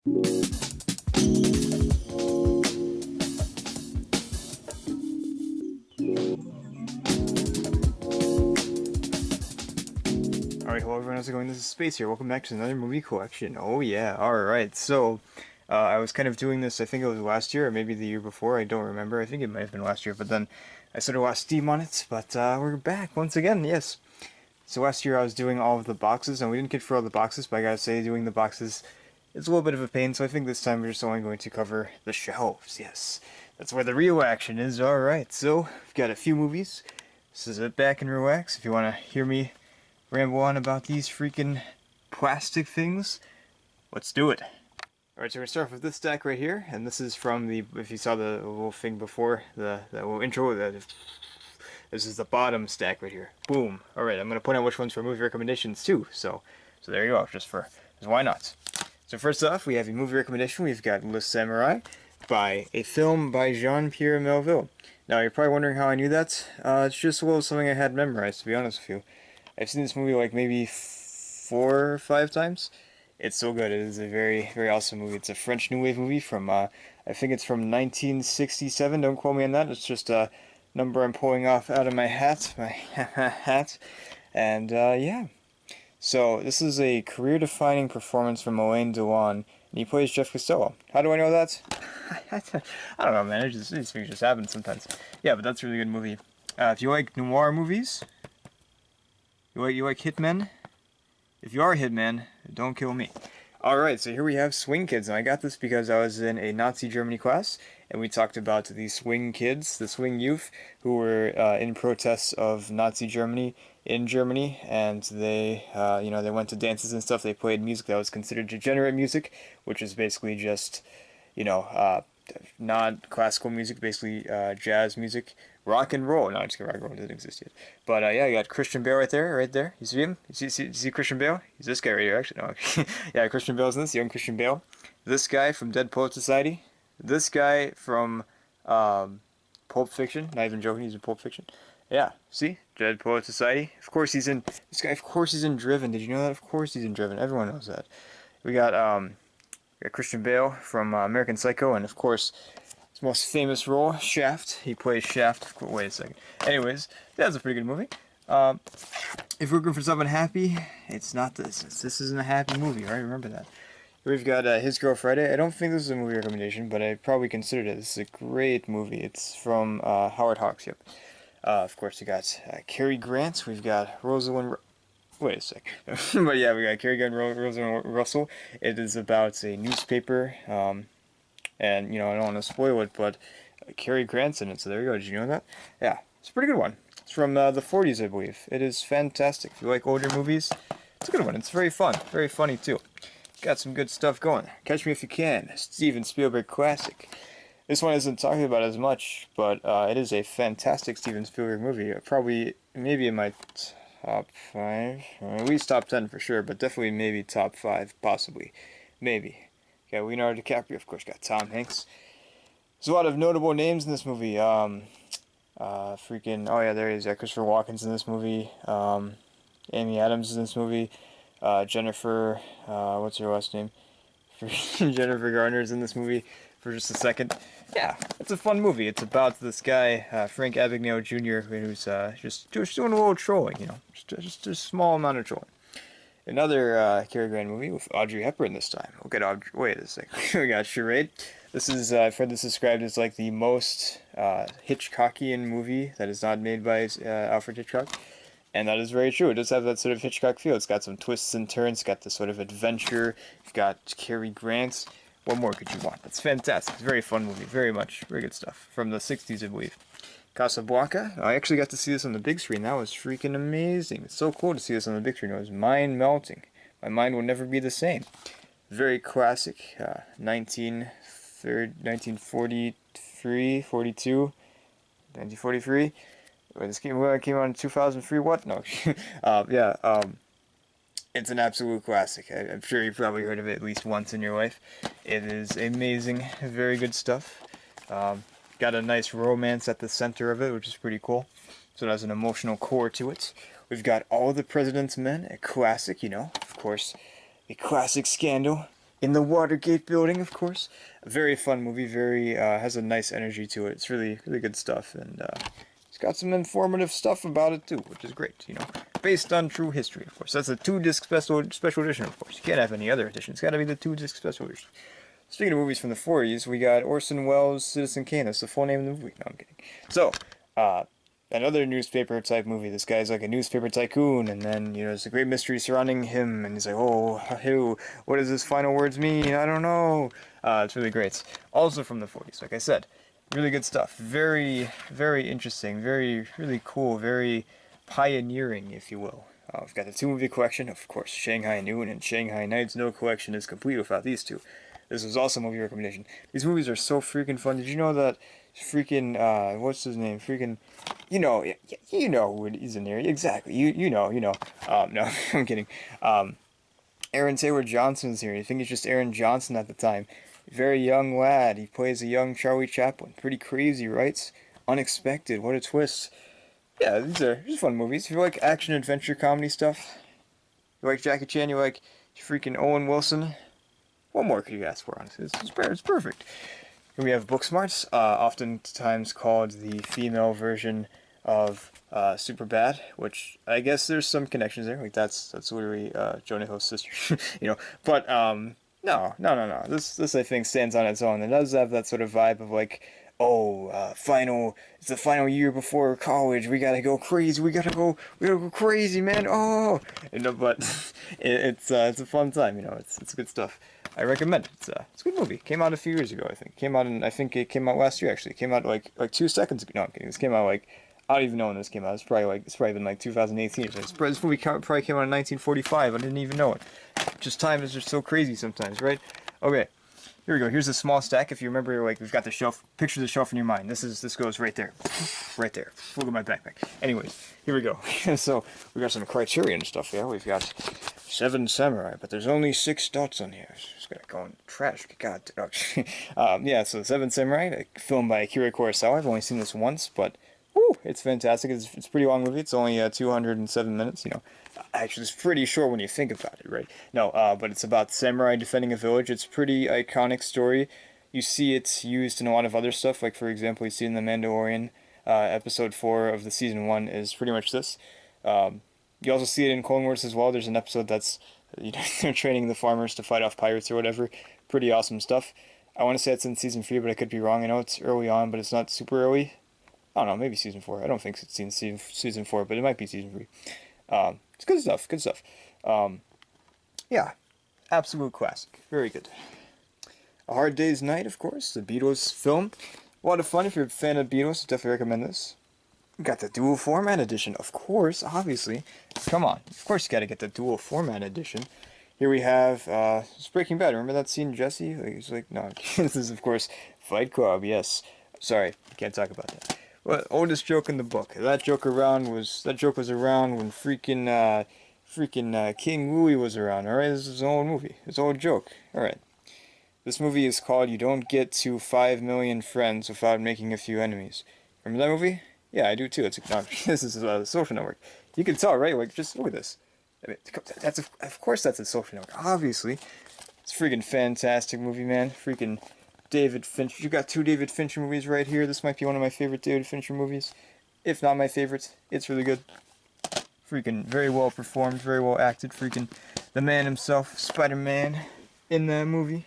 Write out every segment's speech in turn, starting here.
Alright, hello everyone, how's it going? This is Space here. Welcome back to another movie collection. Oh yeah, alright. So, I was kind of doing this, I think it was last year, or maybe the year before, I don't remember. I think it might have been last year, but then I sort of lost steam on it, but we're back once again, yes. So last year I was doing all of the boxes, and we didn't get through all the boxes, but I gotta say, doing the boxes is a little bit of a pain, so I think this time we're just only going to cover the shelves, yes. That's where the real action is, alright. So, we've got a few movies. So sit back and relax if you want to hear me ramble on about these freaking plastic things. Let's do it. Alright, so we're gonna start off with this stack right here, and this is from the, if you saw the little thing before, the little intro, this is the bottom stack right here. Boom. Alright, I'm gonna point out which ones for movie recommendations too, so there you go, just why not. So first off, we have a movie recommendation. We've got Le Samurai, by a film by Jean-Pierre Melville. Now, you're probably wondering how I knew that. It's just a little something I had memorized, to be honest with you. I've seen this movie like maybe 4 or 5 times. It's so good. It is a very, very awesome movie. It's a French New Wave movie from, I think it's from 1967. Don't quote me on that. It's just a number I'm pulling off out of my hat. My hat. And, yeah. So, this is a career-defining performance from Alain Delon, and he plays Jeff Costello. How do I know that? I don't know, man. These things just happen sometimes. Yeah, but that's a really good movie. If you like noir movies, you like Hitmen? If you are a Hitman, don't kill me. Alright, so here we have Swing Kids, and I got this because I was in a Nazi Germany class, and we talked about the Swing Kids, the Swing Youth, who were in protests of Nazi Germany in Germany, and they, they went to dances and stuff. They played music that was considered degenerate music, which is basically just, not classical music, basically jazz music, rock and roll. No, I'm just kidding, rock and roll doesn't exist yet. But yeah, you got Christian Bale right there, right there. You see him? You see Christian Bale? He's this guy right here, actually. No, yeah, Christian Bale's in this, young Christian Bale. This guy from Dead Poet Society. This guy from Pulp Fiction. Not even joking, he's in Pulp Fiction. Yeah, see? Dead Poet Society. Of course he's in, this guy, of course he's in Driven. Did you know that? Of course he's in Driven. Everyone knows that. We got Christian Bale from American Psycho, and of course, his most famous role, Shaft. He plays Shaft. Wait a second. Anyways, that's a pretty good movie. If we're looking for something happy, it's not this. This isn't a happy movie, right? Remember that. We've got His Girl Friday. I don't think this is a movie recommendation, but I probably considered it. This is a great movie. It's from Howard Hawks, yep. Of course, you got Cary Grant. We've got Rosalind... Wait a sec. But yeah, we got Cary Grant, Rosalind Russell. It is about a newspaper, and, I don't want to spoil it, but Cary Grant's in it, so there you go. Did you know that? Yeah, it's a pretty good one. It's from the 40s, I believe. It is fantastic. If you like older movies, it's a good one. It's very fun. Very funny, too. Got some good stuff going. Catch Me If You Can, Steven Spielberg classic. This one isn't talked about as much, but it is a fantastic Steven Spielberg movie. Probably, maybe in my top 5, or at least top 10 for sure, but definitely maybe top 5, possibly. Maybe. Got Leonardo DiCaprio, of course, got Tom Hanks. There's a lot of notable names in this movie. Oh yeah, there he is. Christopher Walken's in this movie. Amy Adams is in this movie. Jennifer, what's her last name? Jennifer Garner's in this movie for just a second. Yeah, it's a fun movie. It's about this guy, Frank Abagnale Jr., who's just doing a little trolling, just a small amount of trolling. Another Cary Grant movie with Audrey Hepburn this time. We'll get Audrey. Wait a second. We got Charade. This is, I've heard this described as like the most Hitchcockian movie that is not made by Alfred Hitchcock. And that is very true. It does have that sort of Hitchcock feel. It's got some twists and turns. It's got this sort of adventure. You've got Cary Grant. What more could you want? It's fantastic. It's a very fun movie. Very much. Very good stuff. From the 60s, I believe. Casablanca. I actually got to see this on the big screen. That was freaking amazing. It's so cool to see this on the big screen. It was mind-melting. My mind will never be the same. Very classic. 1943, 42, 1943. This came out in 2003. What? No. It's an absolute classic. I'm sure you've probably heard of it at least once in your life. It is amazing. Very good stuff. Got a nice romance at the center of it, which is pretty cool. So it has an emotional core to it. We've got All the President's Men, a classic, of course, a classic scandal. in the Watergate building, of course. A very fun movie, very has a nice energy to it. It's really really good stuff, and it's got some informative stuff about it too, which is great. You know, based on true history, of course. That's a 2-disc special edition, of course. You can't have any other edition. It's got to be the 2-disc special edition. Speaking of movies from the 40s, we got Orson Welles' Citizen Kane. That's the full name of the movie. No, I'm kidding. So, another newspaper type movie. This guy's like a newspaper tycoon, and then, you know, there's a great mystery surrounding him, and he's like, oh, who, what does his final words mean? I don't know. It's really great. Also from the 40s, like I said. Really good stuff. Very, very interesting. Very, really cool. Very pioneering, if you will. We've got the 2-movie collection, of course, Shanghai Noon and Shanghai Nights. No collection is complete without these two. This was also a movie recommendation. These movies are so freaking fun. Did you know that freaking, what's his name? Freaking, you know who is in there. Exactly. You know. No, I'm kidding. Aaron Taylor Johnson's here. I think he's just Aaron Johnson at the time. Very young lad. He plays a young Charlie Chaplin. Pretty crazy, right? Unexpected. What a twist. Yeah, these are fun movies. If you like action, adventure, comedy stuff, you like Jackie Chan, you like freaking Owen Wilson, what more could you ask for, honestly? It's perfect. Here we have Booksmarts, oftentimes called the female version of Superbad, which I guess there's some connections there. Like that's literally Jonah Hill's sister, you know. But no. This I think stands on its own. It does have that sort of vibe of like, oh, it's the final year before college. We gotta go crazy. We gotta go crazy, man. Oh, you know, but it's a fun time. You know, it's good stuff. I recommend it. It's a good movie. Came out a few years ago, I think. I think it came out last year, actually. It came out like 2 seconds ago. No, I'm kidding. This came out like, I don't even know when this came out. It's probably been like 2018. This movie probably came out in 1945. I didn't even know it. Just time is just so crazy sometimes, right? Okay. Here we go. Here's a small stack. If you remember, like, we've got the shelf. Picture the shelf in your mind. This goes right there. Right there. Look at my backpack. Anyways, here we go. So, we got some Criterion stuff here. We've got 7 Samurai, but there's only 6 dots on here. Just gotta go in trash. God. Yeah, so 7 Samurai, filmed by Akira Kurosawa. I've only seen this once, but woo, it's fantastic. It's a pretty long movie. It's only 207 minutes, you know. Actually, it's pretty short when you think about it, right? No, but it's about samurai defending a village. It's a pretty iconic story. You see it used in a lot of other stuff. Like, for example, you see in The Mandalorian, episode 4 of the season 1 is pretty much this. You also see it in Clone Wars as well. There's an episode that's, you know, they're training the farmers to fight off pirates or whatever. Pretty awesome stuff. I want to say it's in season 3, but I could be wrong. I know it's early on, but it's not super early. I don't know, maybe season 4. I don't think it's in season 4, but it might be season 3. It's good stuff, good stuff. Yeah, absolute classic. Very good. A Hard Day's Night, of course, the Beatles film. A lot of fun if you're a fan of Beatles, definitely recommend this. We got the dual format edition, of course, obviously. Come on, of course you gotta get the dual format edition. Here we have, it's Breaking Bad. Remember that scene, Jesse? Like, he's like, no, this is, of course, Fight Club, yes. Sorry, can't talk about that. Well, oldest joke in the book. That joke was around when freaking King Louis was around. All right, this is an old movie. It's an old joke. All right. This movie is called "You Don't Get to 5 Million Friends Without Making a Few Enemies." Remember that movie? Yeah, I do too. This is a Social Network. You can tell, right? Like, just look at this. I mean, of course that's a Social Network. Obviously, it's a freaking fantastic movie, man. Freaking David Fincher. You got 2 David Fincher movies right here. This might be one of my favorite David Fincher movies. If not my favorite. It's really good. Freaking very well performed, very well acted. Freaking the man himself, Spider-Man, in that movie.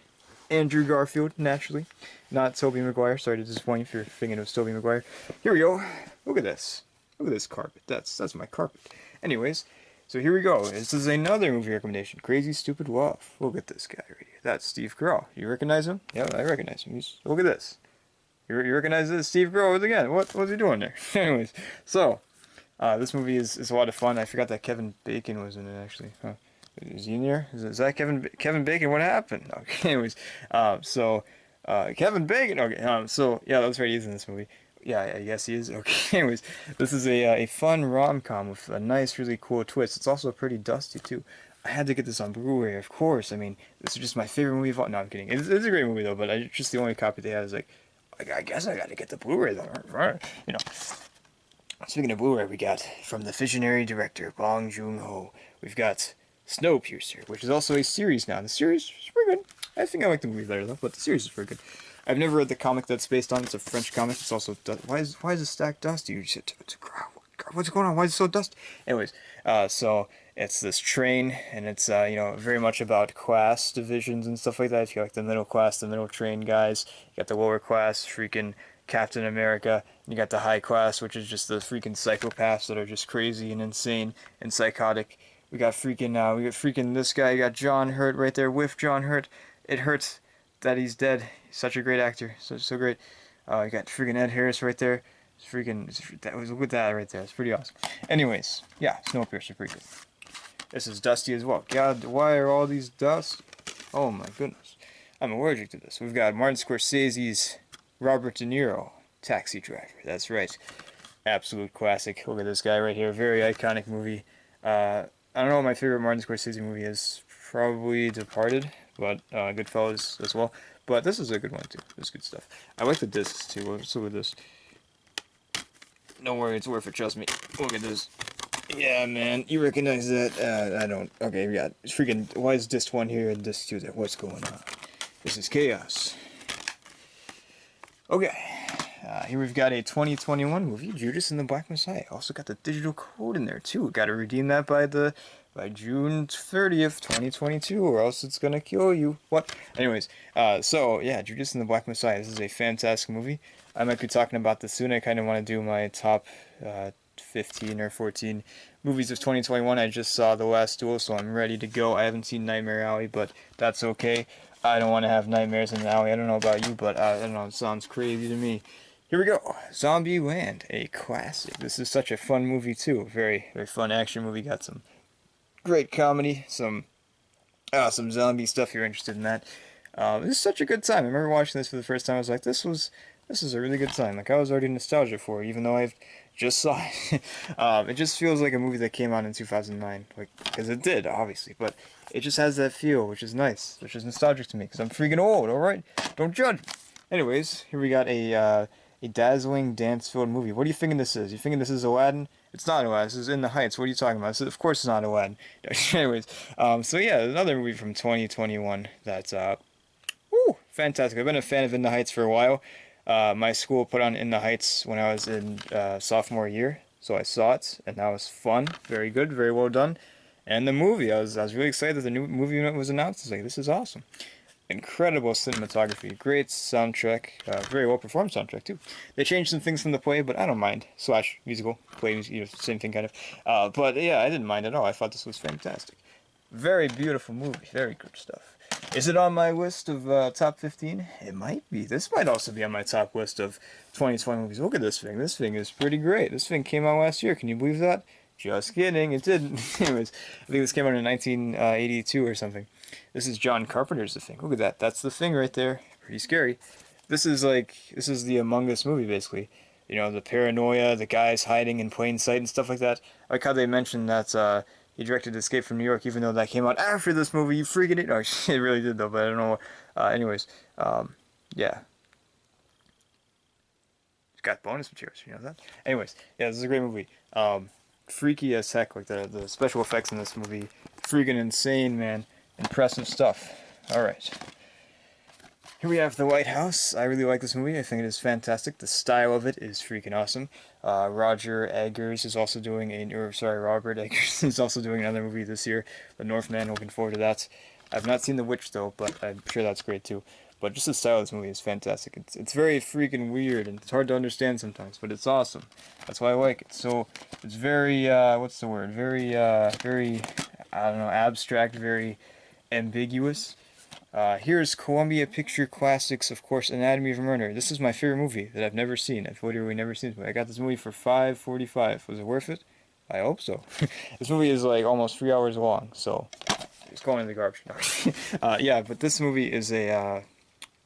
Andrew Garfield, naturally. Not Tobey Maguire. Sorry to disappoint you if you're thinking it was Tobey Maguire. Here we go. Look at this. Look at this carpet. That's my carpet. Anyways, so here we go. This is another movie recommendation. Crazy Stupid Love. Look at this guy right here. That's Steve Carell. You recognize him? Yeah, I recognize him. Look at this. You recognize this? Steve Carell again. What's he doing there? Anyways, so this movie is a lot of fun. I forgot that Kevin Bacon was in it actually. Huh. Is he in there? Is that Kevin Bacon? What happened? Okay, anyways, Kevin Bacon. Okay, so yeah, that's right. He's in this movie. Yeah, yes, he is. Okay, anyways, this is a fun rom-com with a nice, really cool twist. It's also pretty dusty too. I had to get this on Blu-ray, of course. I mean, this is just my favorite movie of all. No, I'm kidding. It's a great movie though, but just the only copy they have is like, I guess I got to get the Blu-ray though. You know. Speaking of Blu-ray, we got from the visionary director Bong Joon-ho. We've got Snowpiercer, which is also a series now. The series is pretty good. I think I like the movie better though, but the series is very good. I've never read the comic that's based on. It's a French comic. It's also why is the stack dusty? You said what's going on? Why is it so dusty? Anyways, so it's this train, and it's you know, very much about class divisions and stuff like that. If you like the middle class, the middle train guys, you got the lower class, freaking Captain America. You got the high class, which is just the freaking psychopaths that are just crazy and insane and psychotic. We got freaking this guy. You got John Hurt right there with John Hurt. It hurts that he's dead. He's such a great actor, so great. You got freaking Ed Harris right there. Look at that right there. It's pretty awesome. Anyways, yeah, Snowpiercer, pretty good. This is dusty as well. God, why are all these dust? Oh my goodness, I'm allergic to this. We've got Martin Scorsese's Robert De Niro, Taxi Driver. That's right, absolute classic. Look at this guy right here. Very iconic movie. I don't know what my favorite Martin Scorsese movie is. Probably Departed, but Goodfellas as well. But this is a good one too. This is good stuff. I like the discs too. What's with this? Don't worry, it's worth it. Trust me. Look at this. Yeah, man, you recognize that? I don't. Okay, we got freaking. Why is disc 1 here and disc 2 there? What's going on? This is chaos. Okay, here we've got a 2021 movie, Judas and the Black Messiah. Also got the digital code in there too. Got to redeem that by June 30th, 2022, or else it's gonna kill you. What? Anyways, so yeah, Judas and the Black Messiah. This is a fantastic movie. I might be talking about this soon. I kind of want to do my top 15 or 14 movies of 2021. I just saw The Last Duel, so I'm ready to go. I haven't seen Nightmare Alley, but that's okay. I don't want to have nightmares in the alley. I don't know about you, but I don't know. It sounds crazy to me. Here we go. Zombieland, a classic. This is such a fun movie too. Very, very fun action movie. Got some great comedy, some zombie stuff if you're interested in that. This is such a good time. I remember watching this for the first time. I was like, this is a really good time. Like, I was already nostalgic for it, even though I've just saw it. It just feels like a movie that came out in 2009, like, because it did, obviously, but it just has that feel, which is nice, which is nostalgic to me, because I'm freaking old, alright? Don't judge. Anyways, here we got a dazzling, dance-filled movie. What are you thinking this is? You thinking this is Aladdin? It's not Aladdin. This is In the Heights. What are you talking about? Of course it's not Aladdin. Anyways, so yeah, another movie from 2021 that's, woo, fantastic. I've been a fan of In the Heights for a while. My school put on In the Heights when I was in sophomore year, so I saw it, and that was fun. Very good, very well done. And the movie, I was really excited that the new movie was announced. I was like, this is awesome. Incredible cinematography, great soundtrack, very well performed soundtrack too. They changed some things from the play, but I don't mind. Slash musical, play, you know, same thing kind of. But yeah, I didn't mind at all. I thought this was fantastic. Very beautiful movie, very good stuff. Is it on my list of top 15? It might be. This might also be on my top list of 2020 movies. Look at this thing. This thing is pretty great. This thing came out last year. Can you believe that? Just kidding. It didn't. Anyways, I think this came out in 1982 or something. This is John Carpenter's The Thing. Look at that. That's The Thing right there. Pretty scary. This is the Among Us movie, basically. You know, the paranoia, the guys hiding in plain sight and stuff like that. I like how they mentioned that he directed Escape from New York, even though that came out after this movie. You freaking it. No, it really did, though, but I don't know. Anyways, yeah. It's got bonus materials, you know that? Anyways, yeah, this is a great movie. Freaky as heck, like the special effects in this movie. Freaking insane, man. Impressive stuff. Alright. Here we have The White House. I really like this movie. I think it is fantastic. The style of it is freaking awesome. Robert Eggers is also doing another movie this year, The Northman. Looking forward to that. I've not seen The Witch though, but I'm sure that's great too. But just the style of this movie is fantastic. It's very freaking weird and it's hard to understand sometimes, but it's awesome. That's why I like it. So it's very what's the word? Very I don't know, abstract, very ambiguous. Here's Columbia Picture Classics, of course, Anatomy of a Murder. This is my favorite movie that I've never seen. I've literally never seen this movie. I got this movie for $5.45. Was it worth it? I hope so. This movie is like almost 3 hours long, so it's going in the garbage. No. Yeah, but this movie is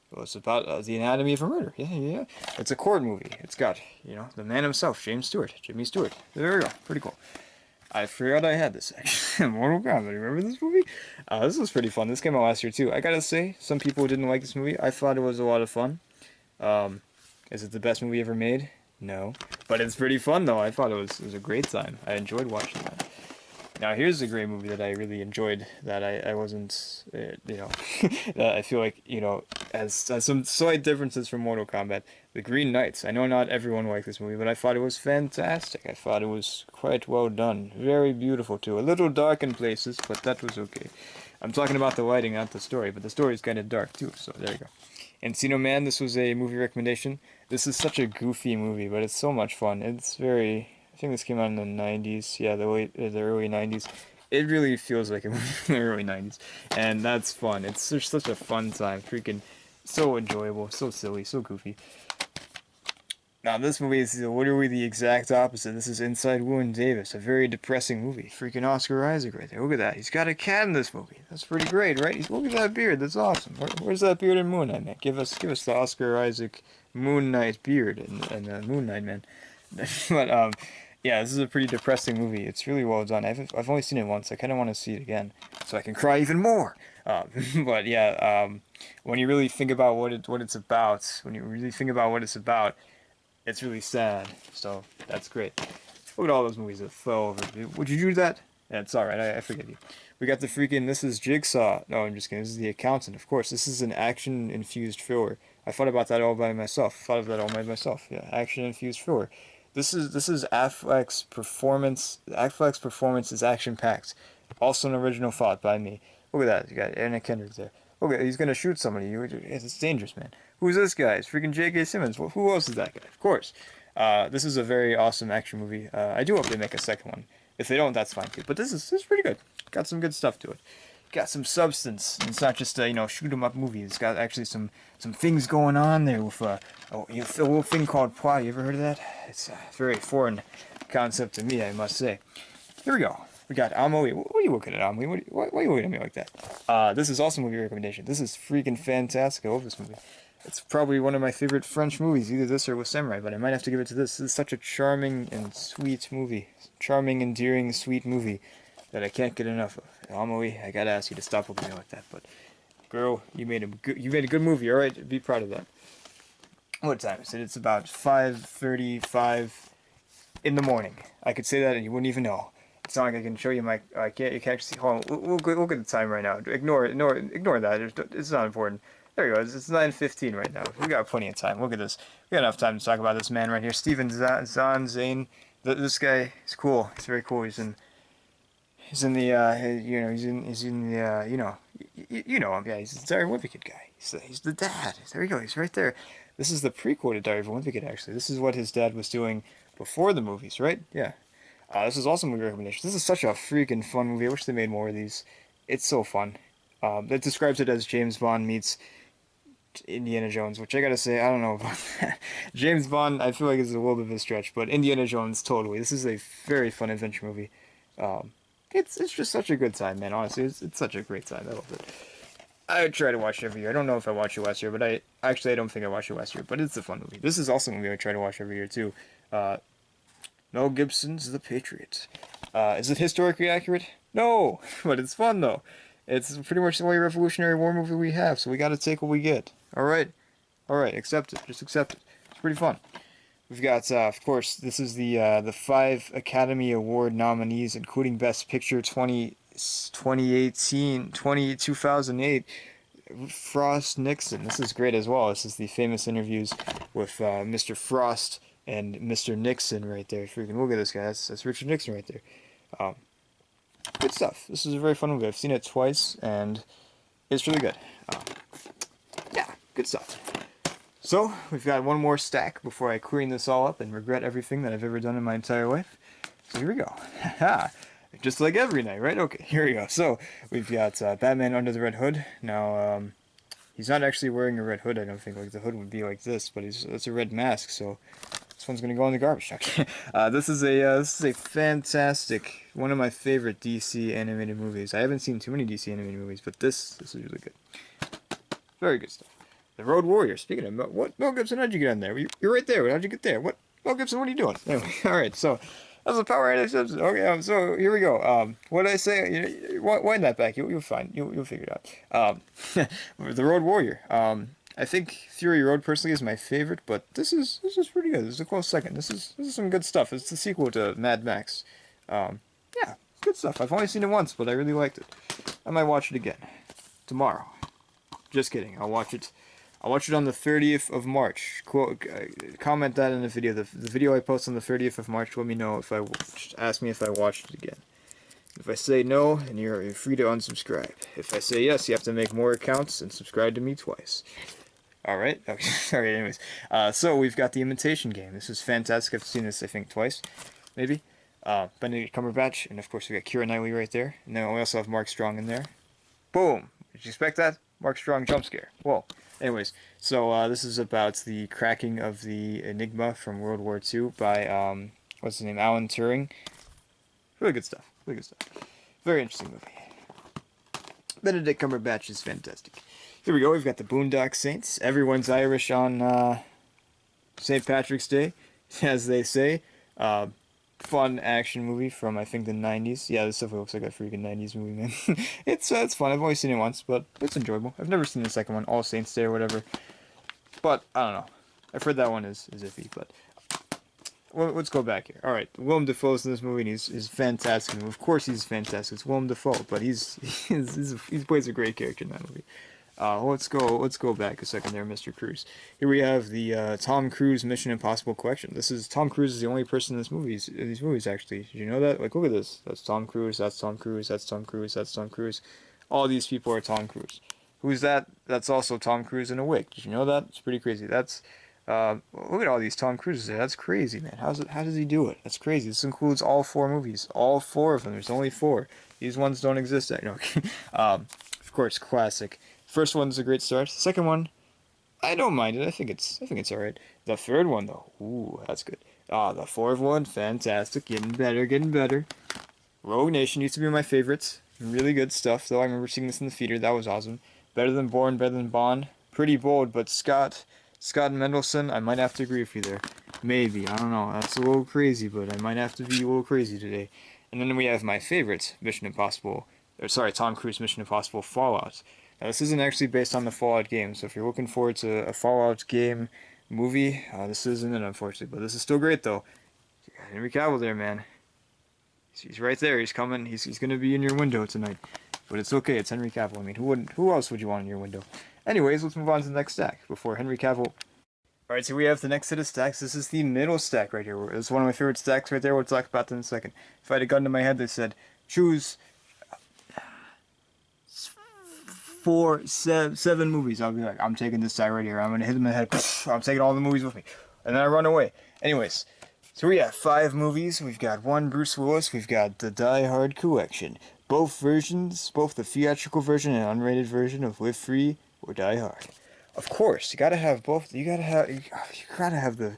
well, it's about the anatomy of a murder. Yeah. It's a court movie. It's got, you know, the man himself, Jimmy Stewart. There we go. Pretty cool. I forgot I had this, actually. Mortal Kombat. Remember this movie? This was pretty fun. This came out last year, too. I gotta say, some people didn't like this movie. I thought it was a lot of fun. Is it the best movie ever made? No. But it's pretty fun, though. I thought it was a great time. I enjoyed watching that. Now here's a great movie that I really enjoyed that I wasn't, that I feel like, has some slight differences from Mortal Kombat. The Green Knights. I know not everyone liked this movie, but I thought it was fantastic. I thought it was quite well done. Very beautiful too. A little dark in places, but that was okay. I'm talking about the lighting, not the story, but the story is kind of dark too, so there you go. Encino Man, this was a movie recommendation. This is such a goofy movie, but it's so much fun. It's very. I think this came out in the 90s. Yeah, the early 90s. It really feels like a movie in the early 90s, and that's fun. It's just such a fun time. Freaking so enjoyable, so silly, so goofy. Now, this movie is literally the exact opposite. This is Inside Llewyn Davis, a very depressing movie. Freaking Oscar Isaac right there. Look at that. He's got a cat in this movie. That's pretty great, right? Look at that beard. That's awesome. Where's that beard in Moon Knight, man? Give us the Oscar Isaac Moon Knight beard and Moon Knight, man. But yeah, this is a pretty depressing movie. It's really well done. I've only seen it once. I kind of want to see it again so I can cry even more. But yeah, when you really think about what it's about, it's really sad. So that's great. Look at all those movies that fell over. Would you do that? Yeah, it's alright. I forgive you. We got the freaking. This is Jigsaw. No, I'm just kidding. This is The Accountant. Of course, this is an action-infused thriller. I thought about that all by myself. Thought of that all by myself. Yeah, action-infused thriller. This is Affleck's performance. Affleck's performance is action-packed. Also an original thought by me. Look at that. You got Anna Kendrick there. Okay, he's gonna shoot somebody. It's dangerous, man. Who's this guy? It's freaking J.K. Simmons. Well, who else is that guy? Of course. This is a very awesome action movie. I do hope they make a second one. If they don't, that's fine too. But this is pretty good. Got some good stuff to it. Got some substance. It's not just a shoot 'em up movie. It's got actually some things going on there with a little thing called plot. You ever heard of that? It's a very foreign concept to me, I must say. Here we go. We got Amelie. What are you looking at, Amelie? Why are you looking at me like that? This is also a movie recommendation. This is freaking fantastic. I love this movie. It's probably one of my favorite French movies, either this or with Samurai, but I might have to give it to this. This is such a charming and sweet movie. Charming, endearing, sweet movie that I can't get enough of. Amelie, I gotta ask you to stop looking at me like that, but girl, you made a good movie, alright? Be proud of that. What time is it? It's about 5:35 in the morning. I could say that and you wouldn't even know. It's not like I can show you my. I can't. You can't actually see. Hold on. We'll look at the time right now. Ignore that. It's not important. There you go. It's 9:15 right now. We got plenty of time. Look at this. We got enough time to talk about this man right here, Steven Zahn. This guy is cool. He's very cool. He's in the he's in the you know him. Yeah, he's the Diary of a Wimpy Kid guy. He's the dad. There you go. He's right there. This is the prequel to Diary of a Wimpy Kid. Actually, this is what his dad was doing before the movies, right? Yeah. This is also a movie recommendation. This is such a freaking fun movie. I wish they made more of these. It's so fun. It describes it as James Bond meets Indiana Jones, which I gotta say, I don't know about that. James Bond, I feel like is a little bit of a stretch, but Indiana Jones, totally. This is a very fun adventure movie. It's just such a good time, man. Honestly, it's such a great time. I love it. I try to watch it every year. I don't know if I watched it last year, but I don't think I watched it last year. But it's a fun movie. This is also a movie I try to watch every year too. Mel Gibson's The Patriot. Is it historically accurate? No, but it's fun though. It's pretty much the only Revolutionary War movie we have, so we gotta take what we get. Alright? Alright, accept it. Just accept it. It's pretty fun. We've got, of course, this is the 5 Academy Award nominees, including Best Picture 2008. Frost Nixon. This is great as well. This is the famous interviews with Mr. Frost and Mr. Nixon right there. Freaking look at this guy. That's Richard Nixon right there. Good stuff. This is a very fun movie. I've seen it twice, and it's really good. Yeah, good stuff. So, we've got one more stack before I clean this all up and regret everything that I've ever done in my entire life. So here we go. Just like every night, right? Okay, here we go. So, we've got Batman Under the Red Hood. Now, he's not actually wearing a red hood, I don't think. Like, the hood would be like this, but it's a red mask, so this one's gonna go in the garbage. Okay. This is a fantastic, one of my favorite DC animated movies. I haven't seen too many DC animated movies, but this is really good. Very good stuff. The Road Warrior. Speaking of Mel Gibson, how'd you get on there? You're right there. How'd you get there? Mel Gibson, what are you doing? Anyway, all right. So that's a Power Rangers episode. Okay. So here we go. What did I say? Wind that back. You'll find. You'll figure it out. The Road Warrior. I think Fury Road personally is my favorite, but this is pretty good. This is a close second. This is some good stuff. It's the sequel to Mad Max. Yeah, good stuff. I've only seen it once, but I really liked it. I might watch it again tomorrow. Just kidding. I'll watch it. I'll watch it on the 30th of March. Comment that in the video. The video I post on the 30th of March. Let me know if just ask me if I watched it again. If I say no, then you're free to unsubscribe. If I say yes, you have to make more accounts and subscribe to me twice. Alright, okay. Alright, anyways. So we've got The Imitation Game. This is fantastic. I've seen this, I think, twice, maybe. Benedict Cumberbatch, and of course we got Keira Knightley right there. And then we also have Mark Strong in there. Boom! Did you expect that? Mark Strong jump scare. Whoa. Anyways, so this is about the cracking of the Enigma from World War II by, what's his name, Alan Turing. Really good stuff. Really good stuff. Very interesting movie. Benedict Cumberbatch is fantastic. Here we go. We've got the Boondock Saints. Everyone's Irish on St. Patrick's Day, as they say. Fun action movie from, I think, the 90s. Yeah, this definitely looks like a freaking 90s movie, man. It's fun. I've only seen it once, but it's enjoyable. I've never seen the second one, All Saints Day or whatever. But, I don't know. I've heard that one is iffy, but... Well, let's go back here. Alright, Willem Dafoe's in this movie, and he's fantastic. Of course he's fantastic. It's Willem Dafoe, but he plays a great character in that movie. Let's go back a second there, Mr. Cruise. Here we have the Tom Cruise Mission Impossible collection. Tom Cruise is the only person in these movies, actually. Did you know that? Like, look at this. That's Tom Cruise, that's Tom Cruise, that's Tom Cruise, that's Tom Cruise. All these people are Tom Cruise. Who's that? That's also Tom Cruise in a wig. Did you know that? It's pretty crazy. Look at all these Tom Cruises there. That's crazy, man. How does he do it? That's crazy. This includes all 4 movies. All 4 of them. There's only 4. These ones don't exist. No. Of course, classic. First one's a great start. The second one, I don't mind it. I think it's alright. The third one, though, ooh, that's good. The fourth one, fantastic. Getting better. Rogue Nation used to be my favorites. Really good stuff, though. I remember seeing this in the theater. That was awesome. Better Than Born, Better Than Bond. Pretty bold, but Scott Mendelson, I might have to agree with you there. Maybe. I don't know. That's a little crazy, but I might have to be a little crazy today. And then we have my favorite Tom Cruise Mission Impossible Fallout. Now, this isn't actually based on the Fallout game, so if you're looking forward to a Fallout game movie, this isn't it, unfortunately. But this is still great, though. Henry Cavill there, man. He's right there. He's coming. He's going to be in your window tonight. But it's okay. It's Henry Cavill. I mean, who else would you want in your window? Anyways, let's move on to the next stack before Henry Cavill. Alright, so we have the next set of stacks. This is the middle stack right here. This is one of my favorite stacks right there. We'll talk about that in a second. If I had a gun to my head that said, choose 7 movies, I'll be like, I'm taking this stack right here. I'm going to hit him in the head. I'm taking all the movies with me. And then I run away. Anyways, so we have 5 movies. We've got 1 Bruce Willis. We've got the Die Hard collection. Both versions, both the theatrical version and unrated version of Live Free or Die Hard. Of course, you gotta have both. You gotta have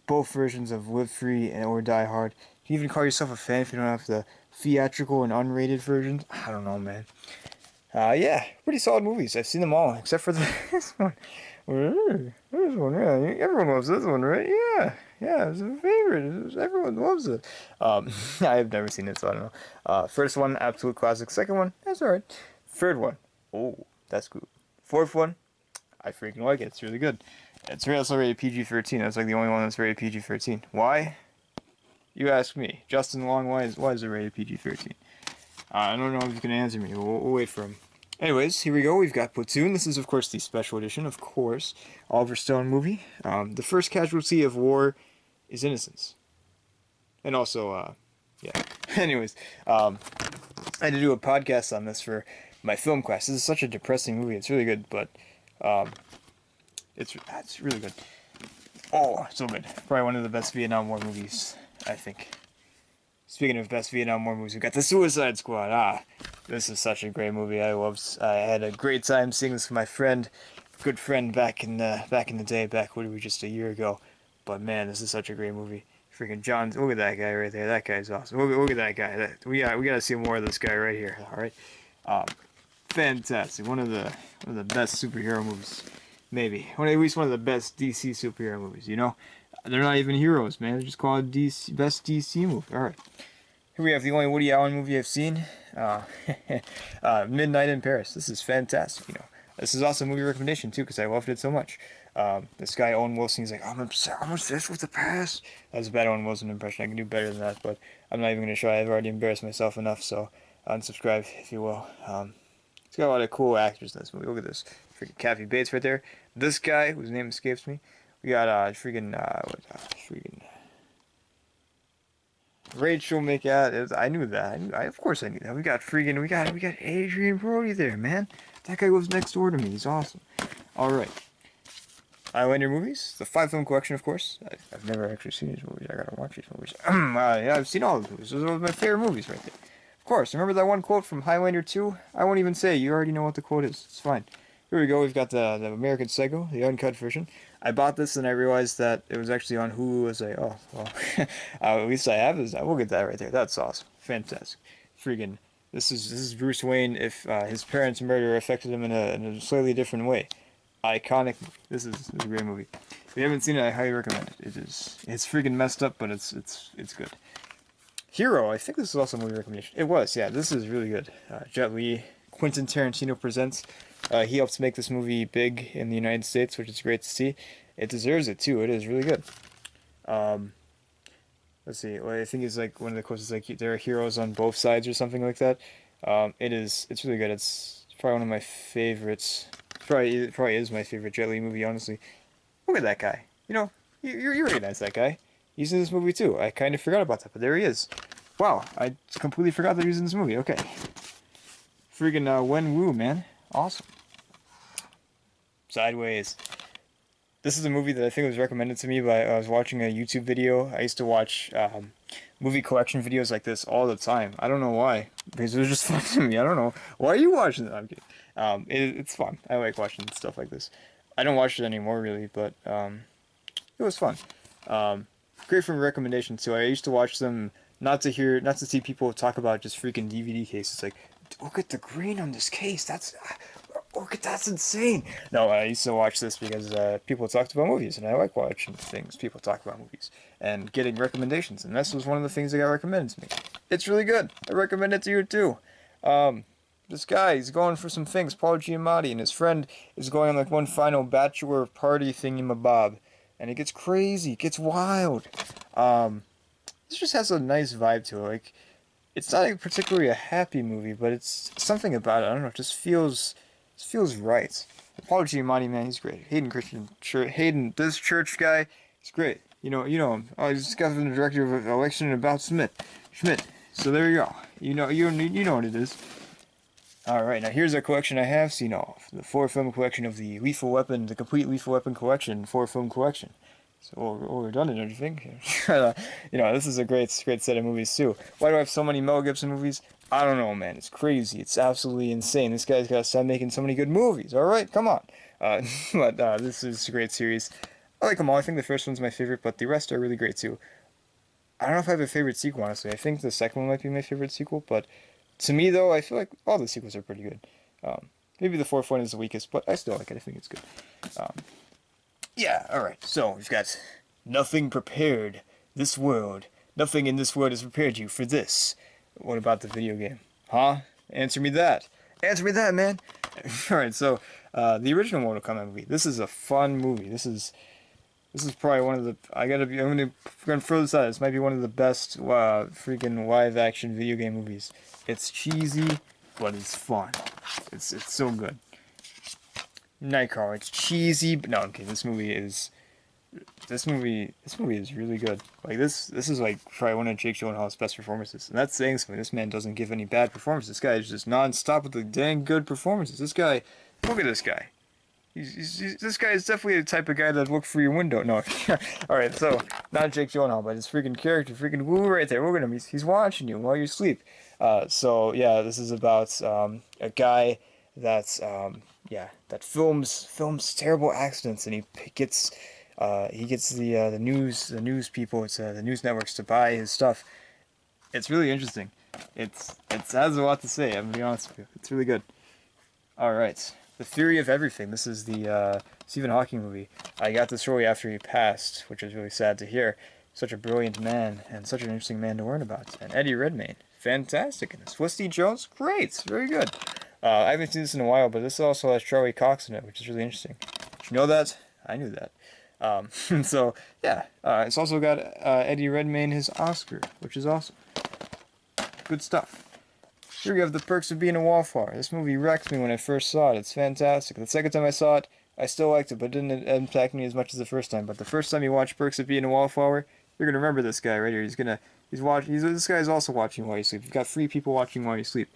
both versions of Live Free or Die Hard. You can even call yourself a fan if you don't have the theatrical and unrated versions. I don't know, man. Yeah, pretty solid movies. I've seen them all, except for this one. This one, yeah. Everyone loves this one, right? Yeah, it's a favorite. Everyone loves it. I've never seen it, so I don't know. First one, absolute classic. Second one, that's alright. Third one, oh, that's cool. Fourth one, I freaking like it. It's really good. It's also rated PG-13. That's like the only one that's rated PG-13. Why? You ask me. Justin Long, why is it rated PG-13? I don't know if you can answer me. We'll wait for him. Anyways, here we go. We've got Platoon. This is, of course, the special edition, of course. Oliver Stone movie. The first casualty of war is innocence. And also, yeah. Anyways, I had to do a podcast on this for my film class. This is such a depressing movie. It's really good, but it's really good. Oh, so good. Probably one of the best Vietnam War movies, I think. Speaking of best Vietnam War movies, we've got The Suicide Squad. This is such a great movie. I had a great time seeing this with my friend, good friend back in the day, just a year ago. But man, this is such a great movie. Freaking John, look at that guy right there. That guy's awesome. Look at that guy. We gotta see more of this guy right here. All right, fantastic. One of the best superhero movies, maybe. At least one of the best DC superhero movies. You know, they're not even heroes, man. They're just called DC, best DC movie. All right. Here we have the only Woody Allen movie I've seen, Midnight in Paris. This is fantastic, you know. This is also a movie recommendation too because I loved it so much. This guy Owen Wilson, he's like, I'm obsessed with the past. That's a bad Owen Wilson impression. I can do better than that, but I'm not even gonna try. I've already embarrassed myself enough, so unsubscribe if you will. It's got a lot of cool actors in this movie. Look at this, freaking Kathy Bates right there. This guy whose name escapes me. We got freaking Rachel McAdams. I knew that. Of course I knew that. We got Adrian Brody there, man. That guy lives next door to me. He's awesome. All right. Highlander movies, the 5 film collection, of course. I've never actually seen these movies. I gotta watch these movies. Yeah, I've seen all the movies. Those are my favorite movies right there. Of course. Remember that one quote from Highlander 2? I won't even say. You already know what the quote is. It's fine. Here we go. We've got the American Psycho, the uncut version. I bought this and I realized that it was actually on Hulu. I was like, oh, well, at least I have this. We'll get that right there. That's awesome. Fantastic. Freaking. This is Bruce Wayne if his parents' murder affected him in a slightly different way. Iconic. This is a great movie. If you haven't seen it, I highly recommend it. It's freaking messed up, but it's good. Hero. I think this is also a movie recommendation. It was, yeah. This is really good. Jet Li, Quentin Tarantino presents. He helped make this movie big in the United States, which is great to see. It deserves it too. It is really good. Let's see. Well, I think it's like one of the quotes is like there are heroes on both sides or something like that. It's really good. It's probably one of my favorites. Probably is my favorite Jet Li movie, honestly. Look at that guy. You know, you recognize that guy. He's in this movie too. I kind of forgot about that, but there he is. Wow, I completely forgot that he was in this movie. Okay. Freaking Wen Wu, man. Awesome. Sideways. This is a movie that I think was recommended to me by, I was watching a YouTube video. I used to watch movie collection videos like this all the time. I don't know why, because it was just fun to me. I don't know. Why are you watching that? I'm kidding. It's fun. I like watching stuff like this. I don't watch it anymore, really, but it was fun. Great for recommendations, too. I used to watch them not to see people talk about just freaking DVD cases. Like, look at the green on this case. That's insane. No, I used to watch this because people talked about movies, and I like watching things people talk about movies and getting recommendations. And this was one of the things that got recommended to me. It's really good. I recommend it to you too. This guy, he's going for some things. Paul Giamatti and his friend is going on like one final bachelor party thingy-mabob, and it gets crazy. It gets wild. This just has a nice vibe to it. Like, it's not like particularly a happy movie, but it's something about it. I don't know. It just feels right. Paul Giamatti, man, he's great. Hayden, this church guy, he's great. You know him. Oh, he's got the director of Election About Schmidt. So there you go. You know what it is. All right, now here's a collection I have seen all of. The 4-film collection of the Lethal Weapon, the complete Lethal Weapon collection, 4-film collection. So all redundant, don't you think? This is a great set of movies too. Why do I have so many Mel Gibson movies? I don't know, man. It's crazy. It's absolutely insane. This guy's got to stop making so many good movies. All right, come on. But this is a great series. I like them all. I think the first one's my favorite, but the rest are really great too. I don't know if I have a favorite sequel, honestly. I think the second one might be my favorite sequel, but to me, though, I feel like all the sequels are pretty good. Maybe the 4th one is the weakest, but I still like it. I think it's good. Yeah, alright. So, we've got nothing prepared. This world. Nothing in this world has prepared you for this. What about the video game? Huh? Answer me that. Answer me that, man. Alright, so, the original Mortal Kombat movie. This is a fun movie. This is probably one of the... I'm gonna throw this out. This might be one of the best freaking live-action video game movies. It's cheesy, but it's fun. It's so good. Nightcrawler. It's cheesy, but no, okay. This movie is really good. Like this is like probably one of Jake Gyllenhaal's best performances, and that's saying something. This man doesn't give any bad performances. This guy is just non-stop with the dang good performances. This guy, look at this guy. This guy is definitely the type of guy that'd look through your window. No, all right. So not Jake Gyllenhaal, but his freaking character, freaking Woo right there. Look at him. He's watching you while you sleep. So yeah, this is about a guy that's that films terrible accidents, and he gets the news people, the news networks to buy his stuff. It's really interesting. It has a lot to say. I'm gonna be honest with you. It's really good. All right. The Theory of Everything. This is the Stephen Hawking movie. I got this shortly after he passed, which was really sad to hear. Such a brilliant man, and such an interesting man to learn about. And Eddie Redmayne, fantastic in this. Felicity Jones, great, very good. I haven't seen this in a while, but this also has Charlie Cox in it, which is really interesting. Did you know that? I knew that. So yeah, it's also got Eddie Redmayne his Oscar, which is awesome. Good stuff. Here we have The Perks of Being a Wallflower. This movie wrecked me when I first saw it. It's fantastic. The second time I saw it, I still liked it, but it didn't impact me as much as the first time. But the first time you watch Perks of Being a Wallflower, you're gonna remember this guy right here. This guy's also watching while you sleep. You've got free people watching while you sleep.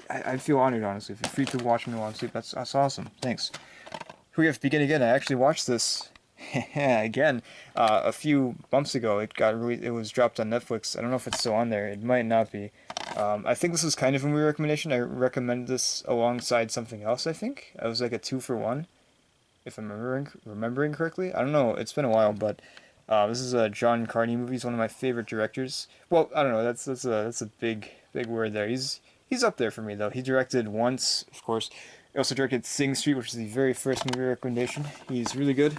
I feel honored, honestly. If you're free people watching while you sleep, that's awesome. Thanks. Here we have Begin Again. I actually watched this again a few months ago. It was dropped on Netflix. I don't know if it's still on there. It might not be. I think this was kind of a movie recommendation. I recommended this alongside something else. I think it was like a 2-for-1, if I'm remembering correctly. I don't know. It's been a while, but this is a John Carney movie. He's one of my favorite directors. Well, I don't know. That's a big word there. He's up there for me though. He directed Once, of course. He also directed Sing Street, which is the very first movie recommendation. He's really good.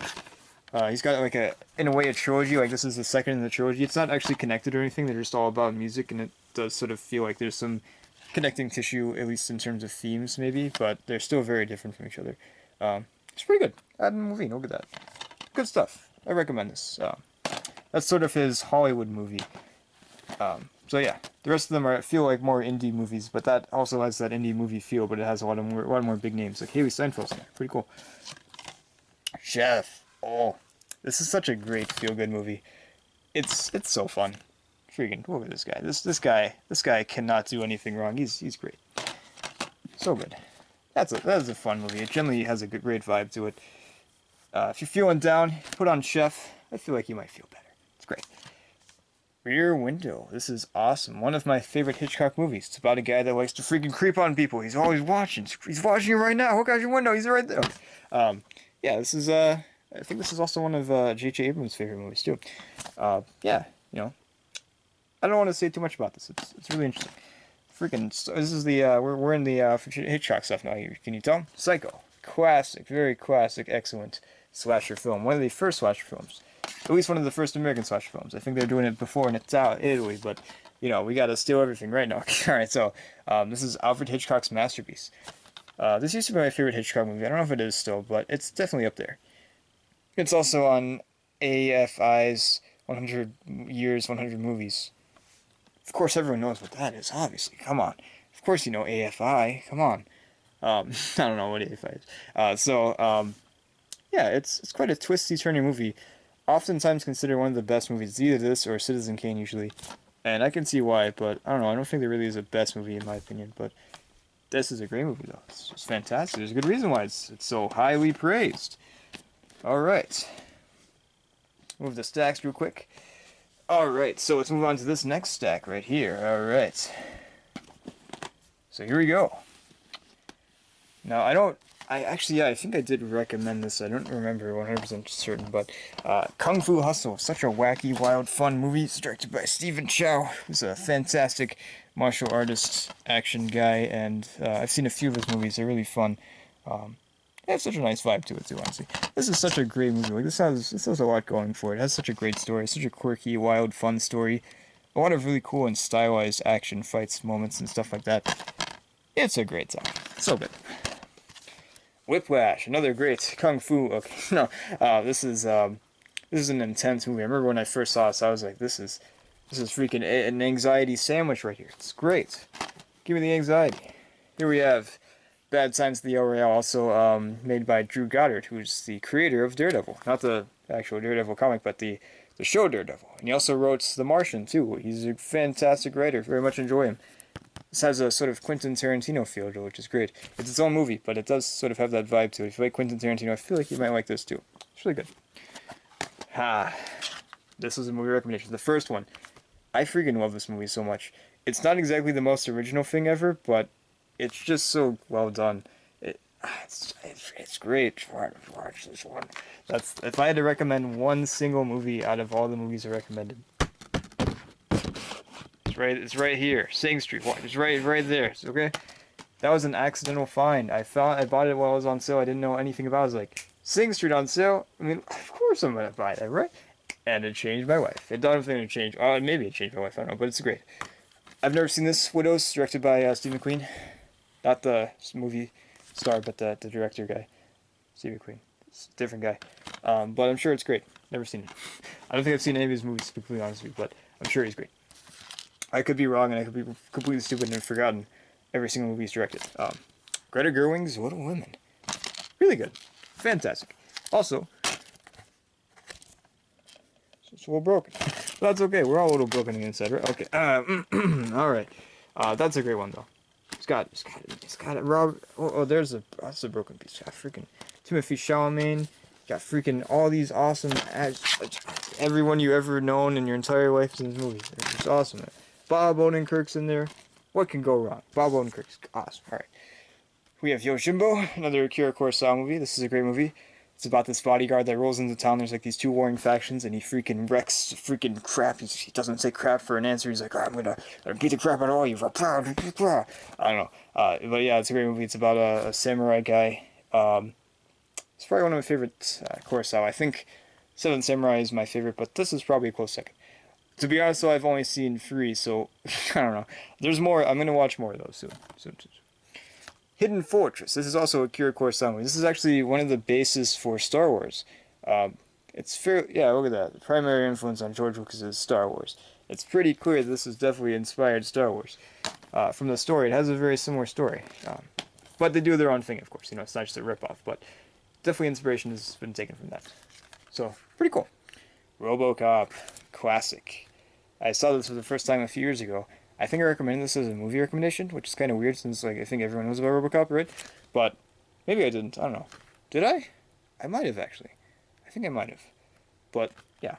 He's got like in a way, a trilogy. Like this is the second in the trilogy. It's not actually connected or anything. They're just all about music, and it does sort of feel like there's some connecting tissue, at least in terms of themes, maybe. But they're still very different from each other. It's pretty good. Adam Levine, look at that. Good stuff. I recommend this. That's sort of his Hollywood movie. So yeah, the rest of them feel like more indie movies, but that also has that indie movie feel, but it has a lot more big names, like Haley Steinfeld's in there. Pretty cool. Chef. Oh, this is such a great feel-good movie. It's so fun. Freaking look at this guy. This guy cannot do anything wrong. He's great. So good. That is a fun movie. It generally has a great vibe to it. If you're feeling down, put on Chef. I feel like you might feel better. It's great. Rear Window. This is awesome. One of my favorite Hitchcock movies. It's about a guy that likes to freaking creep on people. He's always watching. He's watching you right now. Look out your window. He's right there. Yeah, this is I think this is also one of J.J. Abrams' favorite movies too. Yeah, I don't want to say too much about this. It's really interesting. Freaking, so this is the we're in the Hitchcock stuff now. Can you tell? Psycho, classic, very classic, excellent slasher film. One of the first slasher films, at least one of the first American slasher films. I think they're doing it before in Italy, but we got to steal everything right now. All right, so this is Alfred Hitchcock's masterpiece. This used to be my favorite Hitchcock movie. I don't know if it is still, but it's definitely up there. It's also on AFI's 100 Years, 100 Movies. Of course, everyone knows what that is, obviously. Come on. Of course you know AFI. Come on. I don't know what AFI is. Yeah, it's quite a twisty, turning movie. Oftentimes considered one of the best movies. It's either this or Citizen Kane, usually. And I can see why, but I don't know. I don't think there really is a best movie, in my opinion. But this is a great movie, though. It's just fantastic. There's a good reason why it's so highly praised. Alright. Move the stacks real quick. Alright, so let's move on to this next stack right here. Alright. So here we go. Now, I think I did recommend this. I don't remember 100% certain, but Kung Fu Hustle. Such a wacky, wild, fun movie. It's directed by Stephen Chow, who's a fantastic martial artist, action guy, and I've seen a few of his movies. They're really fun. It has such a nice vibe to it, too, honestly. This is such a great movie. Like, this has a lot going for it. It has such a great story. Such a quirky, wild, fun story. A lot of really cool and stylized action fights, moments, and stuff like that. It's a great time. So good. Whiplash, another great kung fu. Okay, no, this is an intense movie. I remember when I first saw this, I was like, this is freaking an anxiety sandwich right here. It's great. Give me the anxiety. Here we have Bad Signs of the El Royale, also made by Drew Goddard, who's the creator of Daredevil. Not the actual Daredevil comic, but the show Daredevil. And he also wrote The Martian, too. He's a fantastic writer. Very much enjoy him. This has a sort of Quentin Tarantino feel to it, which is great. It's its own movie, but it does sort of have that vibe to it. If you like Quentin Tarantino, I feel like you might like this, too. It's really good. This was a movie recommendation. The first one. I freaking love this movie so much. It's not exactly the most original thing ever, but it's just so well done. It's great. Watch this one. That's if I had to recommend one single movie out of all the movies I recommended. It's right here. Sing Street. Watch. It's right there. It's okay. That was an accidental find. I bought it while it was on sale. I didn't know anything about it. I was like, Sing Street on sale? I mean, of course I'm gonna buy that, right? And it changed my life. It don't think it changed. Maybe it changed my life. I don't know, but it's great. I've never seen this. Widows, directed by Steve McQueen. Not the movie star, but the director guy, Steve McQueen. It's a different guy. But I'm sure it's great. Never seen it. I don't think I've seen any of his movies, to be completely honest with you, but I'm sure he's great. I could be wrong, and I could be completely stupid and have forgotten every single movie he's directed. Greta Gerwig's Little Women. Really good. Fantastic. Also, it's a little broken. But that's okay. We're all a little broken on the inside, right? Okay. Alright. That's a great one, though. It's got it. That's a broken piece. Got freaking Timothy Chalamet. Got freaking all these awesome everyone you ever known in your entire life in this movie. It's just awesome. Man. Bob Odenkirk's in there. What can go wrong? Bob Odenkirk's awesome. Alright. We have Yojimbo, another Akira Kurosawa movie. This is a great movie. It's about this bodyguard that rolls into town. There's like these two warring factions, and he freaking wrecks freaking crap. He doesn't say crap for an answer. He's like, I'm gonna beat the crap out of all you. I don't know. But yeah, it's a great movie. It's about a samurai guy. It's probably one of my favorite Kurosawa. I think Seven Samurai is my favorite, but this is probably a close second. To be honest, though, I've only seen 3, so I don't know. There's more. I'm gonna watch more of those soon. Hidden Fortress. This is also Akira Kurosawa. This is actually one of the bases for Star Wars. It's fair. Yeah, look at that. The primary influence on George Lucas is Star Wars. It's pretty clear this is definitely inspired Star Wars. From the story, it has a very similar story. But they do their own thing, of course. You know, it's not just a ripoff, but definitely inspiration has been taken from that. So, pretty cool. RoboCop. Classic. I saw this for the first time a few years ago. I think I recommended this as a movie recommendation, which is kind of weird since like I think everyone knows about RoboCop, right? But maybe I didn't. I don't know. Did I? I might have actually. I think I might have. But yeah,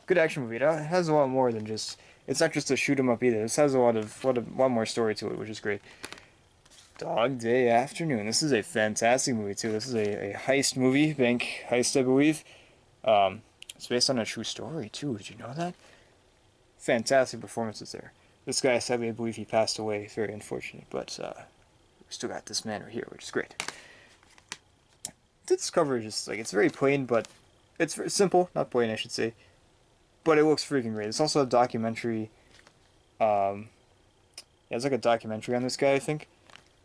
good action movie. It has a lot more than just. It's not just a shoot 'em up either. This has a lot more story to it, which is great. Dog Day Afternoon. This is a fantastic movie too. This is a heist movie, bank heist, I believe. It's based on a true story too. Did you know that? Fantastic performances there. This guy, sadly, I believe he passed away. Very unfortunate, but we still got this man right here, which is great. This cover is just like, it's very plain, but it's very simple. Not plain, I should say. But it looks freaking great. It's also a documentary. Yeah, it's like a documentary on this guy, I think.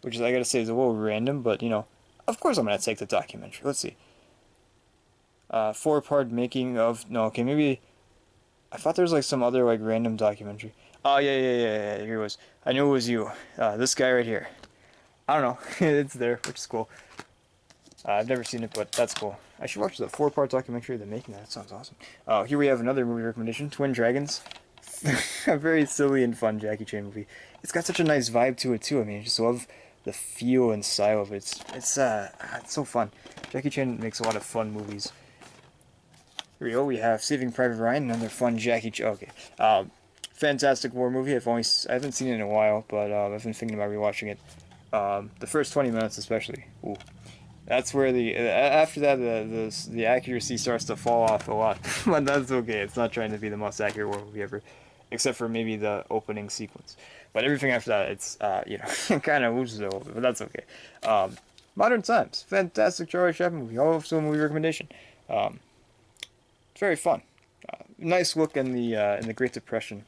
Which is, I gotta say, is a little random, but you know, of course I'm gonna take the documentary. Let's see. 4-part making of. No, okay, maybe. I thought there was like some other like random documentary. Oh yeah. Here it was. I knew it was you. This guy right here. I don't know. It's there, which is cool. I've never seen it, but that's cool. I should watch the 4-part documentary of the making. That sounds awesome. Here we have another movie recommendation: Twin Dragons. A very silly and fun Jackie Chan movie. It's got such a nice vibe to it too. I mean, I just love the feel and style of it. It's so fun. Jackie Chan makes a lot of fun movies. Here we go. We have Saving Private Ryan, another fun Jackie Chan. Okay. Fantastic war movie. I haven't seen it in a while, but I've been thinking about rewatching it. The first 20 minutes, especially. Ooh. That's where after that the accuracy starts to fall off a lot, but that's okay. It's not trying to be the most accurate war movie ever, except for maybe the opening sequence. But everything after that, it's it kind of loses a little bit, but that's okay. Modern Times, fantastic Charlie Chaplin movie. Also a movie recommendation. It's very fun. Nice look in the Great Depression.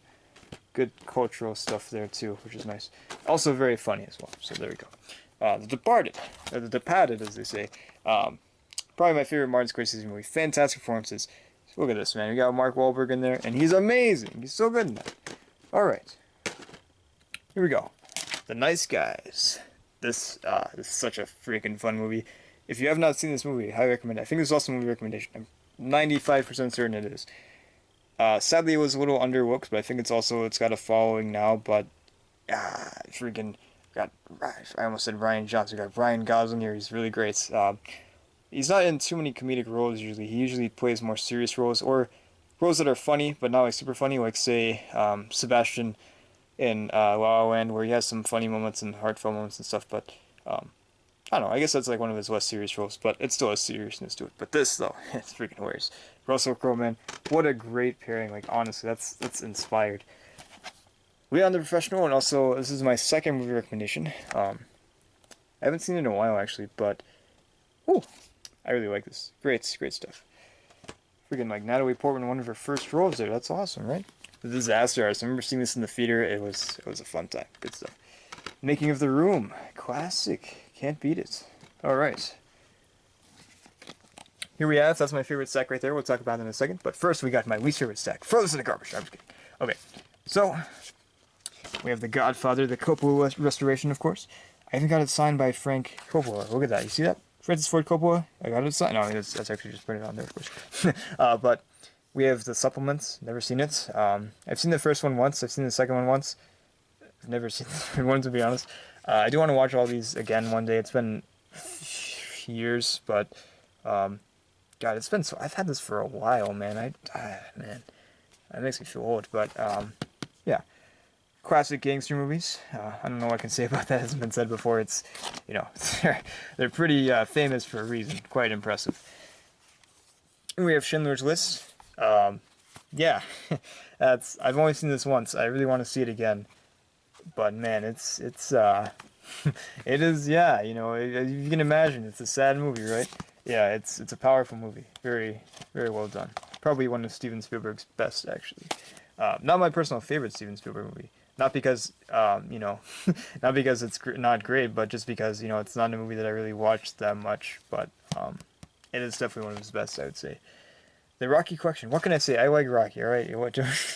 Good cultural stuff there too, which is nice. Also very funny as well. So there we go. The Departed, or The Departed, as they say. Probably my favorite Martin Scorsese movie. Fantastic performances. Look at this, man. We got Mark Wahlberg in there, and he's amazing. He's so good in that. All right, here we go. The Nice Guys. This is such a freaking fun movie. If you have not seen this movie, I highly recommend it. I think this is also a movie recommendation. I'm 95% certain it is. Sadly, it was a little underlooked, but I think it's got a following now. But freaking. I almost said Ryan Johnson. We got Ryan Gosling here. He's really great. He's not in too many comedic roles usually. He usually plays more serious roles or roles that are funny, but not like super funny. Like say Sebastian in La La Land, where he has some funny moments and heartfelt moments and stuff. But I don't know. I guess that's like one of his less serious roles, but it still has seriousness to it. But this though, it's freaking hilarious. Russell Crowe, man, what a great pairing. Like honestly, that's inspired. Leon the Professional, and also this is my second movie recommendation. I haven't seen it in a while actually, but I really like this. Great stuff. Freaking like Natalie Portman, one of her first roles there. That's awesome, right? The Disaster Artist. I remember seeing this in the theater. It was a fun time. Good stuff. Making of the Room. Classic. Can't beat it. Alright. Here we have, that's my favorite stack right there. We'll talk about it in a second. But first, we got my least favorite stack. Throw this in the garbage. I'm just kidding. Okay. So, we have The Godfather, the Coppola restoration, of course. I even got it signed by Frank Coppola. Look at that. You see that? Francis Ford Coppola. I got it signed. No, that's actually just printed on there, of course. But we have the supplements. Never seen it. I've seen the first one once. I've seen the second one once. I've never seen the third one, to be honest. I do want to watch all these again one day. It's been years, but God, it's been so. I've had this for a while, man. Man, that makes me feel old. But yeah, classic gangster movies. I don't know what I can say about that. It hasn't been said before. It's, you know, they're pretty famous for a reason. Quite impressive. And we have Schindler's List. Yeah, I've only seen this once. I really want to see it again. But man, it's it is, yeah, you know, you can imagine, it's a sad movie, right? Yeah, it's a powerful movie. Very, very well done. Probably one of Steven Spielberg's best, actually. Not my personal favorite Steven Spielberg movie. Not because, you know, not because it's not great, but just because, you know, it's not a movie that I really watched that much. But it is definitely one of his best, I would say. The Rocky Collection. What can I say? I like Rocky, alright?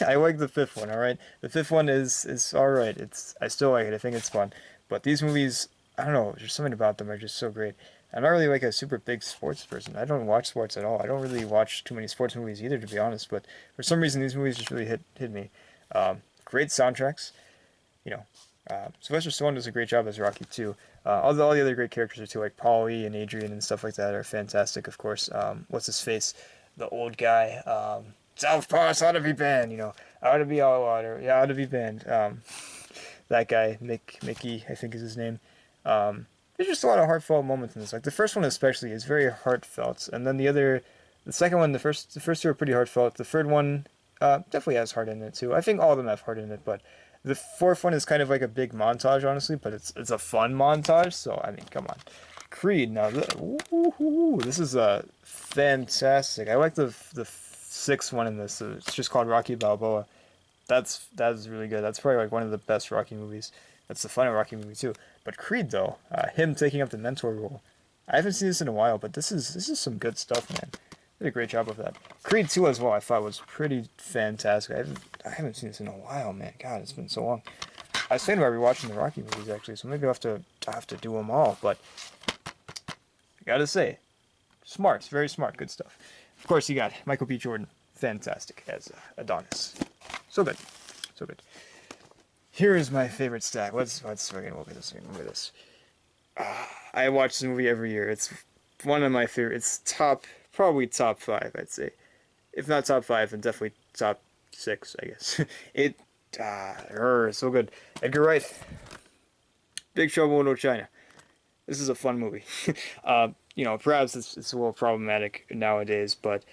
I like the fifth one, alright? The fifth one is alright. I still like it. I think it's fun. But these movies, I don't know, there's something about them that are just so great. I'm not really like a super big sports person. I don't watch sports at all. I don't really watch too many sports movies either, to be honest. But for some reason, these movies just really hit me. Great soundtracks. You know, Sylvester Stallone does a great job as Rocky too. All the other great characters are too, like Paulie and Adrian and stuff like that are fantastic. Of course, what's his face? The old guy. Southpaw ought to be banned. You know, ought to be all water. Yeah, ought to be banned. That guy, Mickey, I think is his name. There's just a lot of heartfelt moments in this. Like the first one especially is very heartfelt, and then the second one, the first two are pretty heartfelt. The third one definitely has heart in it too. I think all of them have heart in it, but the fourth one is kind of like a big montage, honestly. But it's a fun montage. So I mean, come on. Creed. Now, this is fantastic. I like the sixth one in this. It's just called Rocky Balboa. That is really good. That's probably like one of the best Rocky movies. That's the final Rocky movie too. But Creed though, him taking up the mentor role. I haven't seen this in a while, but this is some good stuff, man. Did a great job of that. Creed 2 as well, I thought was pretty fantastic. I haven't seen this in a while, man. God, it's been so long. I was thinking about rewatching the Rocky movies actually, so maybe I'll have to do them all. But I gotta say, smart, very smart, good stuff. Of course, you got Michael B. Jordan, fantastic as Adonis. So good, so good. Here is my favorite stack. Let's fucking look at this. Look at this. I watch this movie every year. It's one of my favorite. It's probably top 5, I'd say. If not top 5, then definitely top 6, I guess. So good. Edgar Wright. Big Trouble in Little China. This is a fun movie. You know, perhaps it's a little problematic nowadays, but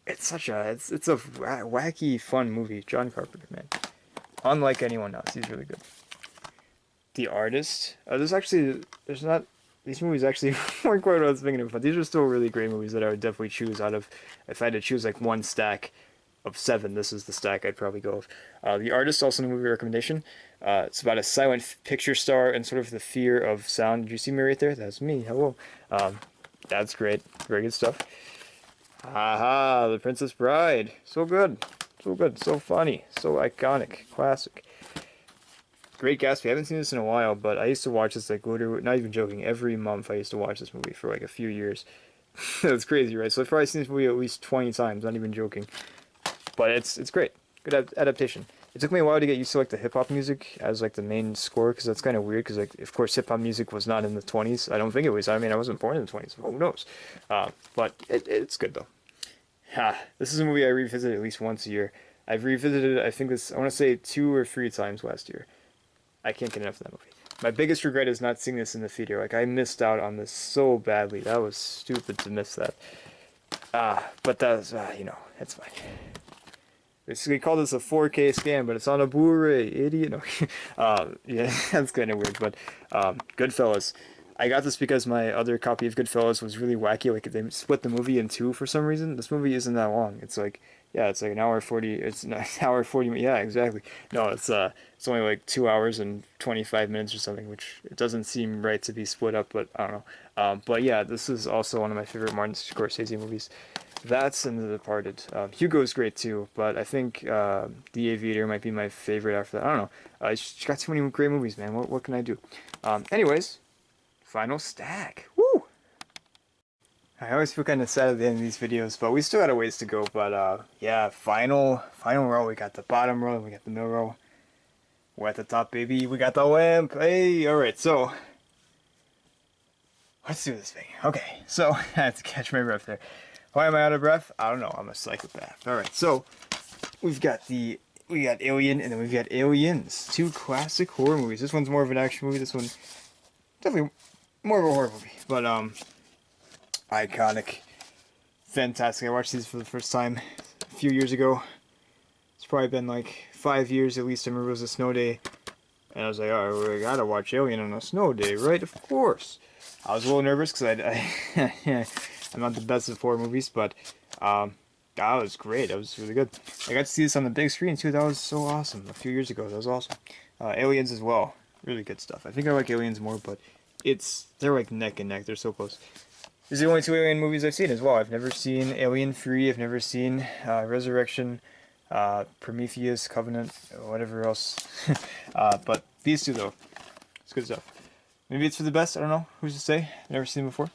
it's a wacky, fun movie. John Carpenter, man. Unlike anyone else, he's really good. The Artist. These movies actually weren't quite what I was thinking of, but these are still really great movies that I would definitely choose out of. If I had to choose like one stack of 7, this is the stack I'd probably go with. The Artist, also a movie recommendation. It's about a silent picture star and sort of the fear of sound. Did you see me right there? That's me. Hello. That's great. Very good stuff. Haha, The Princess Bride. So good. So good. So funny. So iconic. Classic. Great Gatsby. I haven't seen this in a while, but I used to watch this like literally, not even joking, every month I used to watch this movie for like a few years. That's crazy, right? So I've probably seen this movie at least 20 times, not even joking. But it's great. Good adaptation. It took me a while to get used to like the hip-hop music as like the main score, because that's kind of weird, because like, of course, hip-hop music was not in the 20s. I don't think it was. I mean, I wasn't born in the 20s. Who knows? But it's good, though. This is a movie I revisit at least once a year. I've revisited it, I want to say 2 or 3 times last year. I can't get enough of that movie. My biggest regret is not seeing this in the theater. Like, I missed out on this so badly. That was stupid to miss that. But that's, you know, it's fine. They call this a 4K scan, but it's on a Blu-ray, idiot. No. Yeah, that's kind of weird, but Goodfellas. I got this because my other copy of Goodfellas was really wacky. Like they split the movie in two for some reason. This movie isn't that long. It's like yeah, it's like an hour 40. It's an hour 40. Yeah, exactly. No, it's only like 2 hours and 25 minutes or something, which it doesn't seem right to be split up. But I don't know. But yeah, this is also one of my favorite Martin Scorsese movies. That's in The Departed. Hugo's great too, but I think The Aviator might be my favorite after that. I don't know. She's got too many great movies, man. What can I do? Anyways, final stack. Woo! I always feel kind of sad at the end of these videos, but we still got a ways to go. But yeah, final row. We got the bottom row, we got the middle row. We're at the top, baby. We got the lamp. Hey, all right. So let's do this thing. Okay, so I have to catch my breath there. Why am I out of breath? I don't know. I'm a psychopath. All right, so we got Alien, and then we've got Aliens, two classic horror movies. This one's more of an action movie. This one definitely more of a horror movie, but iconic, fantastic. I watched these for the first time a few years ago. It's probably been like 5 years at least. I remember it was a snow day, and I was like, "Oh, we gotta watch Alien on a snow day, right? Of course." I was a little nervous because I'm not the best at horror movies, but that was great. That was really good. I got to see this on the big screen too. That was so awesome. A few years ago, that was awesome. Aliens as well, really good stuff. I think I like Aliens more, but they're like neck and neck. They're so close. These are the only two Alien movies I've seen as well. I've never seen Alien 3. I've never seen Resurrection, Prometheus, Covenant, whatever else. But these two though, it's good stuff. Maybe it's for the best. I don't know. Who's to say? Never seen them before.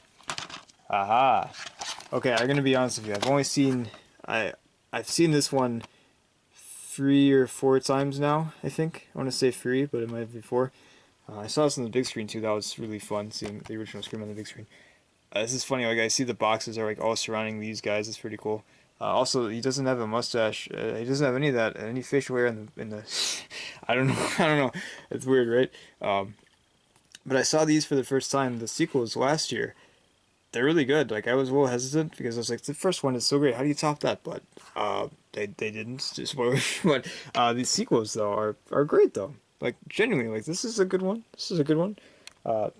Aha. Okay, I'm gonna be honest with you. I've seen this one 3 or 4 times now. I think I want to say 3, but it might be 4. I saw this on the big screen too. That was really fun seeing the original Scream on the big screen. This is funny. Like I see the boxes are like all surrounding these guys. It's pretty cool. Also, he doesn't have a mustache. He doesn't have any of that, any facial hair in the. I don't know. I don't know. It's weird, right? But I saw these for the first time. The sequels last year. They're really good. Like I was a little hesitant because I was like, the first one is so great. How do you top that? But they didn't. Spoiler. But these sequels though are great though. Like genuinely, like this is a good one. This is a good one.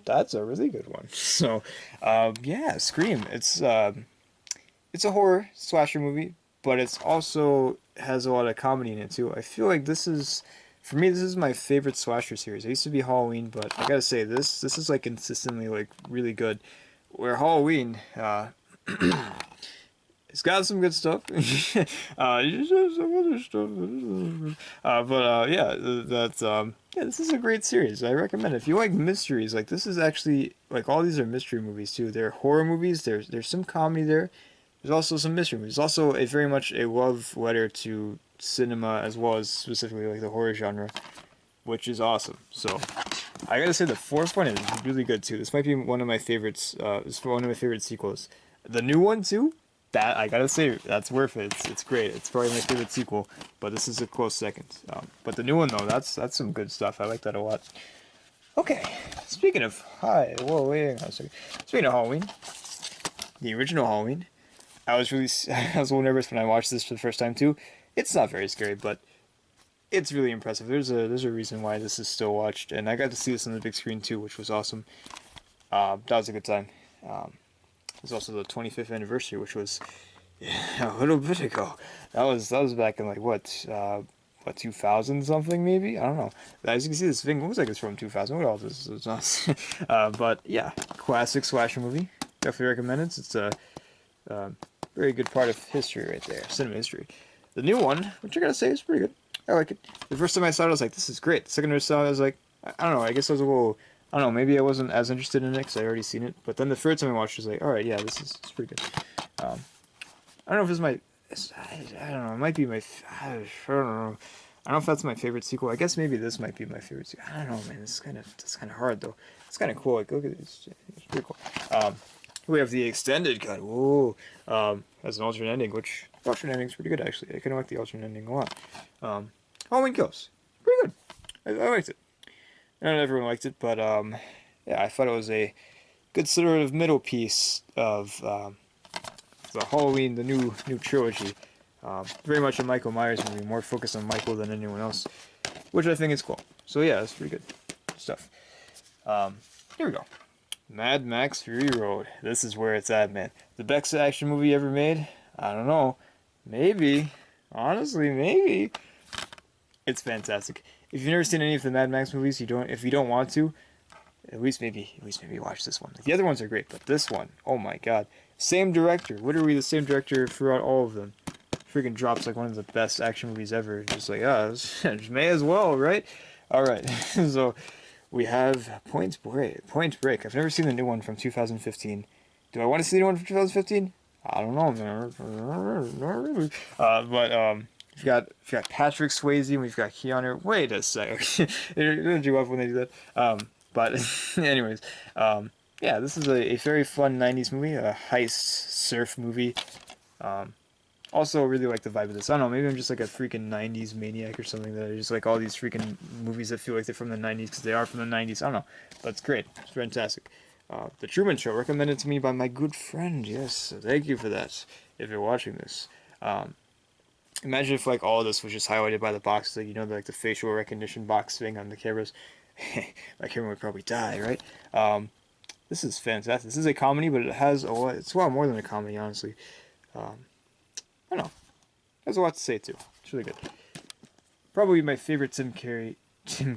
That's a really good one. So yeah, Scream. It's a horror slasher movie, but it's also has a lot of comedy in it too. I feel like this is. For me, this is my favorite slasher series. I used to be Halloween, but I gotta say this is like consistently like really good. Where Halloween, it's got some good stuff. It's just some other stuff. Yeah, that's yeah. This is a great series. I recommend it. If you like mysteries, like this is actually like all these are mystery movies too. They're horror movies. There's some comedy there. There's also some mystery movies. There's also a very much a love letter to cinema as well as specifically like the horror genre, which is awesome. So I gotta say the fourth one is really good too. This might be one of my favorites. It's one of my favorite sequels. The new one too. That I gotta say that's worth it. It's great. It's probably my favorite sequel, but this is a close second. But the new one though, that's some good stuff. I like that a lot. Okay, speaking of wait on a second. Speaking of Halloween, the original Halloween. I was I was a little nervous when I watched this for the first time too. It's not very scary, but it's really impressive. There's a reason why this is still watched, and I got to see this on the big screen too, which was awesome. That was a good time. It was also the 25th anniversary, which was a little bit ago. That was back in like what 2000 something maybe. I don't know. As you can see, this thing looks like it's from 2000. What else is it's not? But yeah, classic slasher movie. Definitely recommend it. It's a very good part of history right there, cinema history. The new one, which I gotta say is pretty good. I like it. The first time I saw it, I was like, this is great. The second time I saw it, I was like, I don't know. I guess I was a little, I don't know. Maybe I wasn't as interested in it because I already seen it. But then the third time I watched it, I was like, all right, yeah, this is it's pretty good. I don't know if it's my, I don't know. It might be my, I don't know. I don't know if that's my favorite sequel. I guess maybe this might be my favorite sequel. I don't know, man. It's kind of hard though. It's kind of cool. Like, look at this. It's pretty cool. We have the extended cut. Whoa. As an alternate ending, which the alternate ending is pretty good actually. I kind of like the alternate ending a lot. Halloween Kills, pretty good. I liked it. Not everyone liked it, but yeah, I thought it was a good sort of middle piece of the Halloween, the new trilogy. Very much a Michael Myers movie, more focused on Michael than anyone else, which I think is cool. So yeah, it's pretty good stuff. Here we go. Mad Max Fury Road. This is where it's at, man. The best action movie ever made? I don't know. Maybe. Honestly, maybe. It's fantastic. If you've never seen any of the Mad Max movies, if you don't want to, at least maybe watch this one. The other ones are great, but this one, oh my god. Same director, literally the same director throughout all of them. Freaking drops like one of the best action movies ever. Just like, just may as well, right? Alright, so we have Point Break. I've never seen the new one from 2015. Do I want to see the new one from 2015? I don't know, man. Not really. We've got Patrick Swayze and we've got Keanu. Wait a second. Don't you love when they do that? But anyways, yeah, this is a very fun 90s movie, a heist surf movie. Also, really like the vibe of this. I don't know, maybe I'm just like a freaking 90s maniac or something, that I just like all these freaking movies that feel like they're from the 90s because they are from the 90s. I don't know, but it's great. It's fantastic. The Truman Show, recommended to me by my good friend. Yes, so thank you for that, if you're watching this. Imagine if like all of this was just highlighted by the box, like, you know, like the facial recognition box thing on the cameras. My camera would probably die, right? This is fantastic. This is a comedy, but it has a lot. It's a lot more than a comedy, honestly. I don't know. There's a lot to say too. It's really good. Probably my favorite Jim Carrey Jim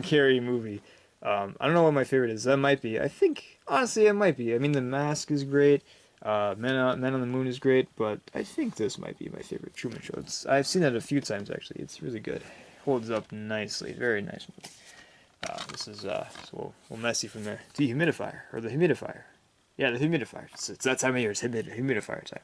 Carrey movie. I don't know what my favorite is. That might be. I think honestly it might be. I mean, The Mask is great. Men on the Moon is great, but I think this might be my favorite Truman Show. I've seen it a few times actually. It's really good. Holds up nicely. Very nice movie. This is so we'll messy from the dehumidifier or the humidifier. Yeah, the humidifier. It's that time of year. It's humidifier time.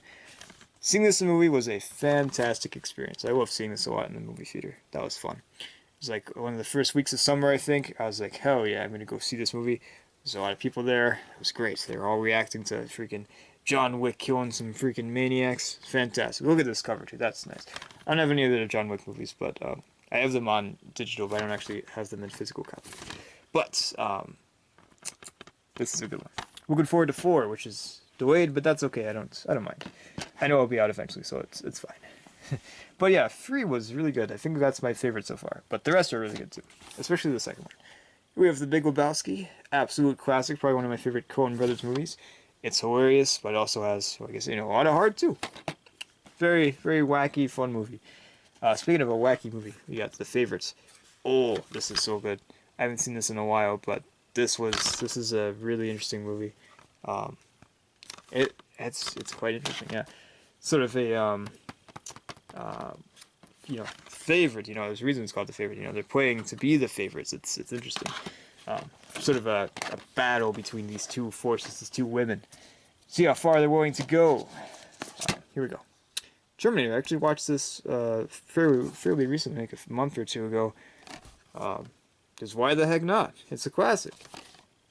Seeing this in the movie was a fantastic experience. I love seeing this a lot in the movie theater. That was fun. It was like one of the first weeks of summer, I think. I was like, hell yeah, I'm going to go see this movie. There's a lot of people there. It was great. They were all reacting to freaking John Wick killing some freaking maniacs. Fantastic. Look at this cover, too. That's nice. I don't have any other John Wick movies, but I have them on digital, but I don't actually have them in physical copy. But this is a good one. Looking forward to 4, which is delayed, but that's okay. I don't mind. I know it'll be out eventually, so it's fine. But yeah, 3 was really good. I think that's my favorite so far. But the rest are really good too, especially the second one. We have The Big Lebowski, absolute classic, probably one of my favorite Coen Brothers movies. It's hilarious, but it also has, well, I guess, a lot of heart too. Very, very wacky, fun movie. Speaking of a wacky movie, we got The Favorites. Oh, this is so good. I haven't seen this in a while, but this is a really interesting movie. It's quite interesting, yeah. Sort of a favorite. There's a reason it's called The Favorite. They're playing to be the favorites. It's interesting. Sort of a battle between these two forces, these two women. See how far they're willing to go. Here we go. Terminator. I actually watched this fairly recently, like a month or two ago. Because why the heck not? It's a classic.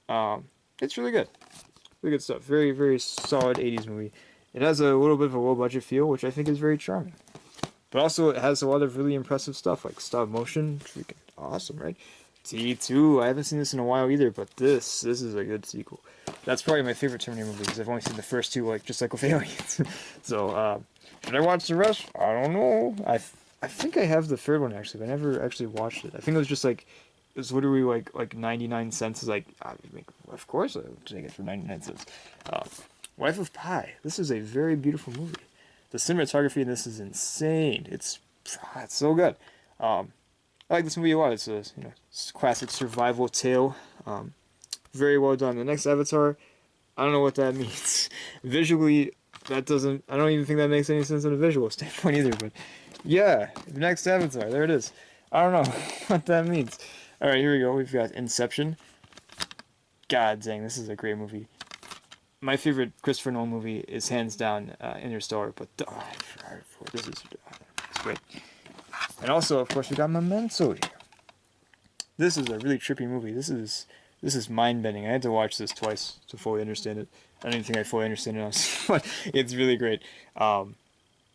It's really good. Really good stuff. Very, very solid 80s movie. It has a little bit of a low-budget feel, which I think is very charming. But also, it has a lot of really impressive stuff, like stop motion. Freaking awesome, right? T2. I haven't seen this in a while either, but this is a good sequel. That's probably my favorite Terminator movie, because I've only seen the first 2, just like with Aliens. So, should I watch the rest? I don't know. I think I have the third one, actually, but I never actually watched it. I think it was just, it was literally, like 99 cents. Is like, of course I would take it for 99 cents. Life of Pi. This is a very beautiful movie. The cinematography in this is insane. It's so good. I like this movie a lot. It's a classic survival tale. Very well done. The next Avatar, I don't know what that means. Visually, that doesn't. I don't even think that makes any sense on a visual standpoint either. But yeah, the next Avatar. There it is. I don't know what that means. All right, here we go. We've got Inception. God dang, this is a great movie. My favorite Christopher Nolan movie is hands down Interstellar, but this is it's great. And also, of course, we got Memento here. This is a really trippy movie. This is mind-bending. I had to watch this twice to fully understand it. I don't even think I fully understand it, but it's really great.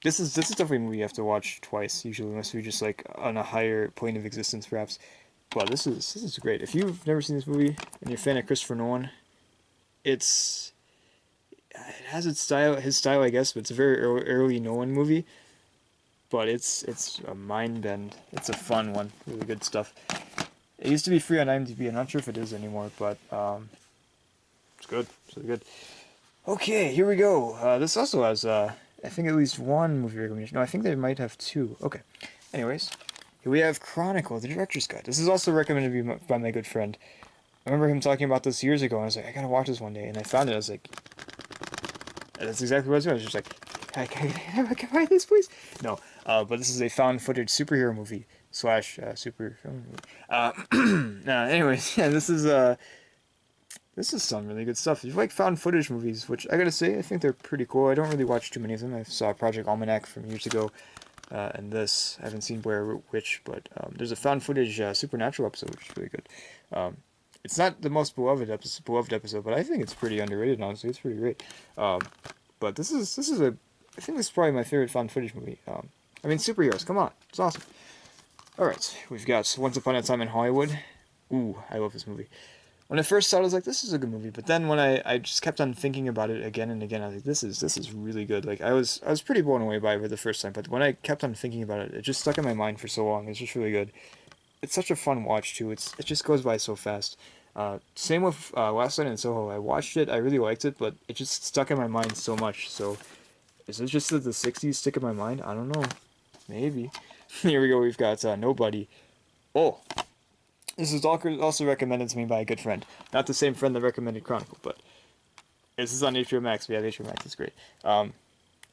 This is definitely a movie you have to watch twice usually, unless you're just on a higher plane of existence, perhaps. But this is great. If you've never seen this movie and you're a fan of Christopher Nolan, it has his style, I guess, but it's a very early Nolan movie. But it's a mind bend. It's a fun one. Really good stuff. It used to be free on IMDb. I'm not sure if it is anymore, but it's good. It's really good. Okay, here we go. This also has, I think, at least one movie recommendation. No, I think they might have two. Okay. Anyways, here we have Chronicle, the director's cut. This is also recommended to me by my good friend. I remember him talking about this years ago, and I was like, I gotta watch this one day. And I found it. I was like, that's exactly what I was doing. I was just like, can I buy this, please? No. But this is a found footage superhero movie / super film movie. Anyways, yeah, this is some really good stuff. If you like found footage movies, which I gotta say, I think they're pretty cool. I don't really watch too many of them. I saw Project Almanac from years ago, and this. I haven't seen Blair Witch, but there's a found footage Supernatural episode, which is really good. It's not the most beloved episode, but I think it's pretty underrated, honestly. It's pretty great. But this is I think this is probably my favorite found footage movie. I mean, superheroes, come on. It's awesome. Alright, we've got Once Upon a Time in Hollywood. Ooh, I love this movie. When I first saw it, I was like, this is a good movie. But then when I just kept on thinking about it again and again, I was like, this is really good. Like, I was pretty blown away by it the first time. But when I kept on thinking about it, it just stuck in my mind for so long. It's just really good. It's such a fun watch, too. It just goes by so fast. Same with Last Night in Soho. I watched it, I really liked it, but it just stuck in my mind so much. So, is it just that the 60s stick in my mind? I don't know. Maybe. Here we go, we've got Nobody. Oh, this is also recommended to me by a good friend. Not the same friend that recommended Chronicle, but this is on HBO Max. We have HBO Max, it's great.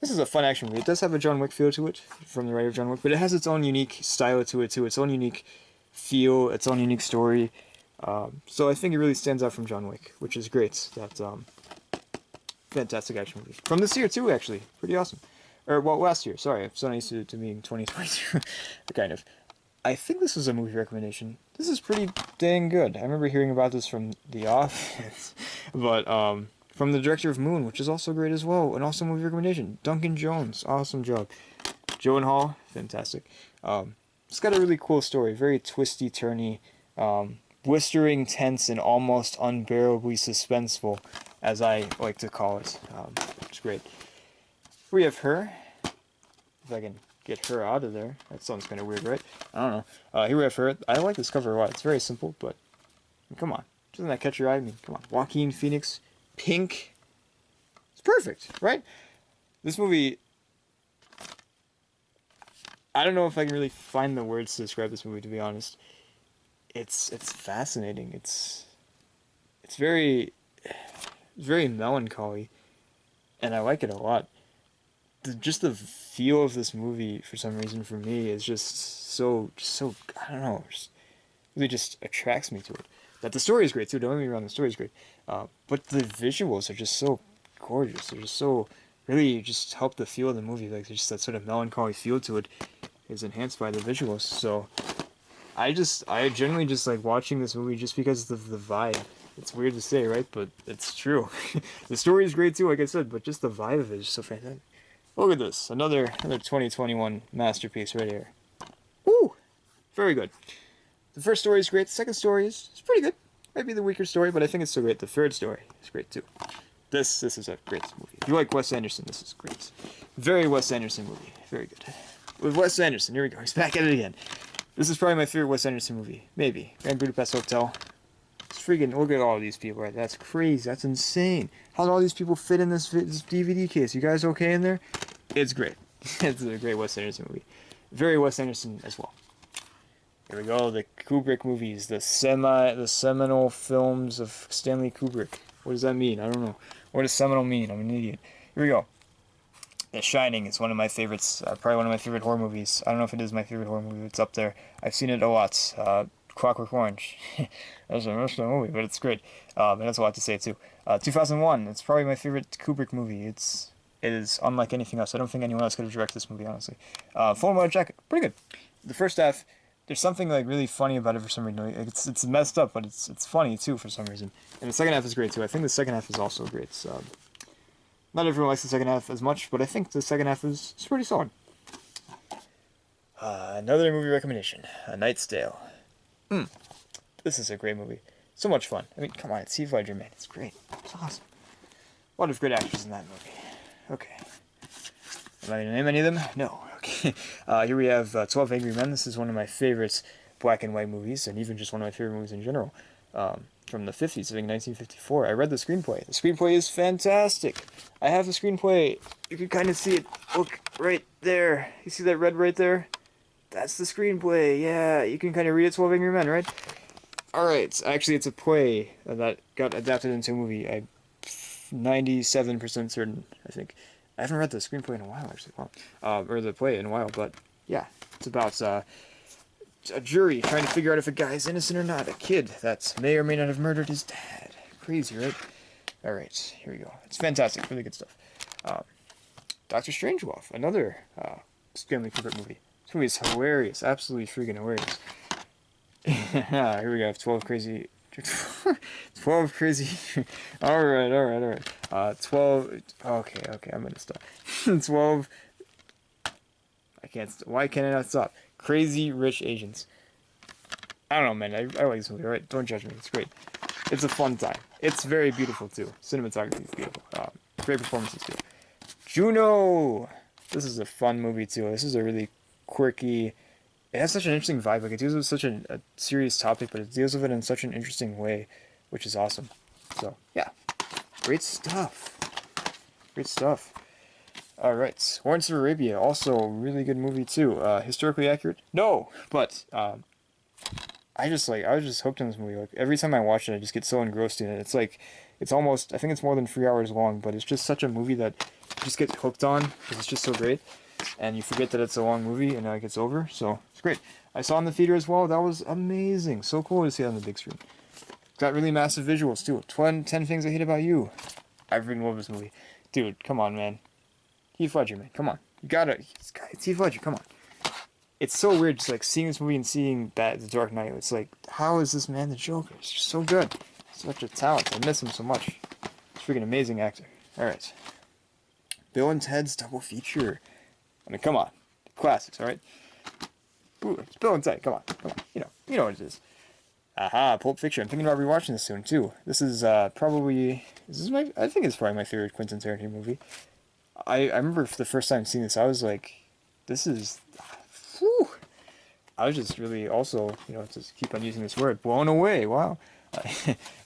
This is a fun action movie. It does have a John Wick feel to it, from the writer of John Wick, but it has its own unique style to it, too. Its own unique feel, its own unique story. So I think it really stands out from John Wick, which is great. That's fantastic action movie. From this year, too, actually. Pretty awesome. Or, well, last year. Sorry, I'm so used to being 2022. Kind of. I think this is a movie recommendation. This is pretty dang good. I remember hearing about this from The Office. But, from the director of Moon, which is also great as well. An awesome movie recommendation. Duncan Jones. Awesome job. Gyllenhaal. Fantastic. It's got a really cool story. Very twisty, turny. Blistering, tense, and almost unbearably suspenseful, as I like to call it. It's great. We have her. If I can get her out of there. That sounds kind of weird, right? I don't know. Here we have her. I like this cover a lot. It's very simple, but come on. Doesn't that catch your eye? I mean, come on. Joaquin Phoenix. Pink. It's perfect, right? This movie... I don't know if I can really find the words to describe this movie, to be honest. It's fascinating. It's very melancholy, and I like it a lot. Just the feel of this movie, for some reason, for me, is just so I don't know, really just attracts me to it. That the story is great too. Don't get me wrong, the story is great, but the visuals are just so gorgeous. They're just so really just help the feel of the movie. Like there's just that sort of melancholy feel to it is enhanced by the visuals. So. I generally just like watching this movie just because of the vibe. It's weird to say, right? But it's true. The story is great too, like I said, but just the vibe of it is just so fantastic. Look at this. Another 2021 masterpiece right here. Woo! Very good. The first story is great. The second story is pretty good. Might be the weaker story, but I think it's still great. The third story is great too. This is a great movie. If you like Wes Anderson, this is great. Very Wes Anderson movie. Very good. With Wes Anderson, here we go. He's back at it again. This is probably my favorite Wes Anderson movie. Maybe. Grand Budapest Hotel. It's freaking... Look at all these people, right? That's crazy. That's insane. How do all these people fit in this DVD case? You guys okay in there? It's great. It's a great Wes Anderson movie. Very Wes Anderson as well. Here we go. The Kubrick movies. The seminal films of Stanley Kubrick. What does that mean? I don't know. What does seminal mean? I'm an idiot. Here we go. The Shining is one of my favorites, probably one of my favorite horror movies. I don't know if it is my favorite horror movie, it's up there. I've seen it a lot. Clockwork Orange. That's a messed up movie, but it's great. And that's a lot to say, too. 2001, it's probably my favorite Kubrick movie. It is unlike anything else. I don't think anyone else could have directed this movie, honestly. Full Metal Jacket, pretty good. The first half, there's something like really funny about it for some reason. It's messed up, but it's funny, too, for some reason. And the second half is great, too. I think the second half is also great. So, not everyone likes the second half as much, but I think the second half is pretty solid. Another movie recommendation, A Knight's Tale. This is a great movie. So much fun. I mean, come on, it's Heath Ledger, man. It's great. It's awesome. A lot of great actors in that movie. Okay. Am I going to name any of them? No. Okay. Here we have 12 Angry Men. This is one of my favorites. black and white movies, and even just one of my favorite movies in general. From the 50s, I think 1954. I read the screenplay. The screenplay is fantastic. I have the screenplay. You can kind of see it. Look, right there. You see that red right there? That's the screenplay. Yeah, you can kind of read it, 12 Angry Men, right? Alright, actually it's a play that got adapted into a movie. I'm 97% certain, I think. I haven't read the screenplay in a while, actually. Wow. Or the play in a while, but yeah. It's about a jury trying to figure out if a guy is innocent or not. A kid that may or may not have murdered his dad. Crazy, right? Alright, here we go. It's fantastic. Really good stuff. Doctor Strangelove, another family favorite movie. This movie is hilarious. Absolutely freaking hilarious. Here we go. 12 crazy. 12 crazy. Alright. 12. Okay, I'm gonna stop. 12. I can't. Why can I not stop? Crazy Rich Asians. I don't know, man. I like this movie, alright? Don't judge me. It's great. It's a fun time. It's very beautiful, too. Cinematography is beautiful. Great performances, too. Juno! This is a fun movie, too. This is a really quirky. It has such an interesting vibe. Like, it deals with such a serious topic, but it deals with it in such an interesting way, which is awesome. So, yeah. Great stuff. Great stuff. Alright. Lawrence of Arabia, also a really good movie, too. Historically accurate? No! But, I was just hooked on this movie. Like, every time I watch it, I just get so engrossed in it. It's like, it's almost, I think it's more than 3 hours long, but it's just such a movie that you just get hooked on, because it's just so great. And you forget that it's a long movie, and it gets over, so it's great. I saw it in the theater as well. That was amazing. So cool to see it on the big screen. Got really massive visuals, too. 10 Things I Hate About You. I freaking love this movie. Dude, come on, man. Heath Ledger, man. Come on. You gotta... It's Heath Ledger, come on. It's so weird just, like, seeing this movie and seeing The Dark Knight. It's like, how is this man the Joker? It's just so good. Such a talent. I miss him so much. He's a freaking amazing actor. Alright. Bill and Ted's Double Feature. I mean, come on. Classics, alright? Ooh, it's Bill and Ted. Come on. You know what it is. Aha, Pulp Fiction. I'm thinking about rewatching this soon, too. This is probably... I think it's probably my favorite Quentin Tarantino movie. I remember for the first time seeing this, I was like, this is... Whew. I was just really also, to keep on using this word, blown away. Wow.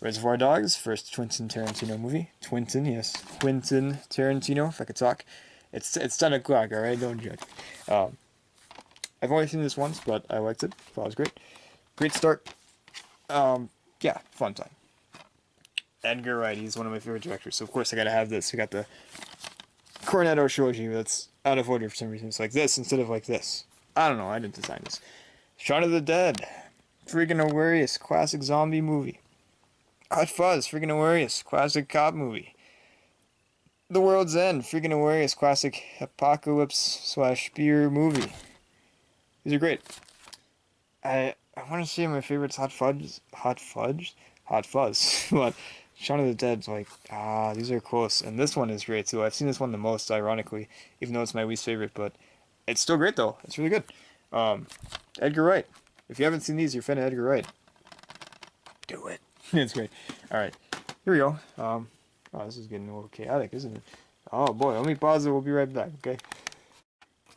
Reservoir Dogs, first Quentin Tarantino movie. Quentin Tarantino, if I could talk. It's 10 o'clock, alright? Don't judge. I've only seen this once, but I liked it. Thought it was great. Great start. Yeah, fun time. Edgar Wright, he's one of my favorite directors, so of course I gotta have this. We got the Cornetto trilogy that's out of order for some reason. It's like this instead of like this. I don't know, I didn't design this. Shaun of the Dead. Freaking hilarious. Classic zombie movie. Hot Fuzz. Freaking hilarious. Classic cop movie. The World's End. Freaking hilarious. Classic apocalypse/beer movie. These are great. I want to say my favorite's Hot Fuzz. But Shaun of the Dead's like, these are close. And this one is great too. I've seen this one the most, ironically, even though it's my least favorite, but it's still great though. It's really good. Edgar Wright. If you haven't seen these, you're a fan of Edgar Wright. Do it. It's great. Alright. Here we go. Oh, this is getting a little chaotic, isn't it? Oh boy, let me pause it. We'll be right back, okay?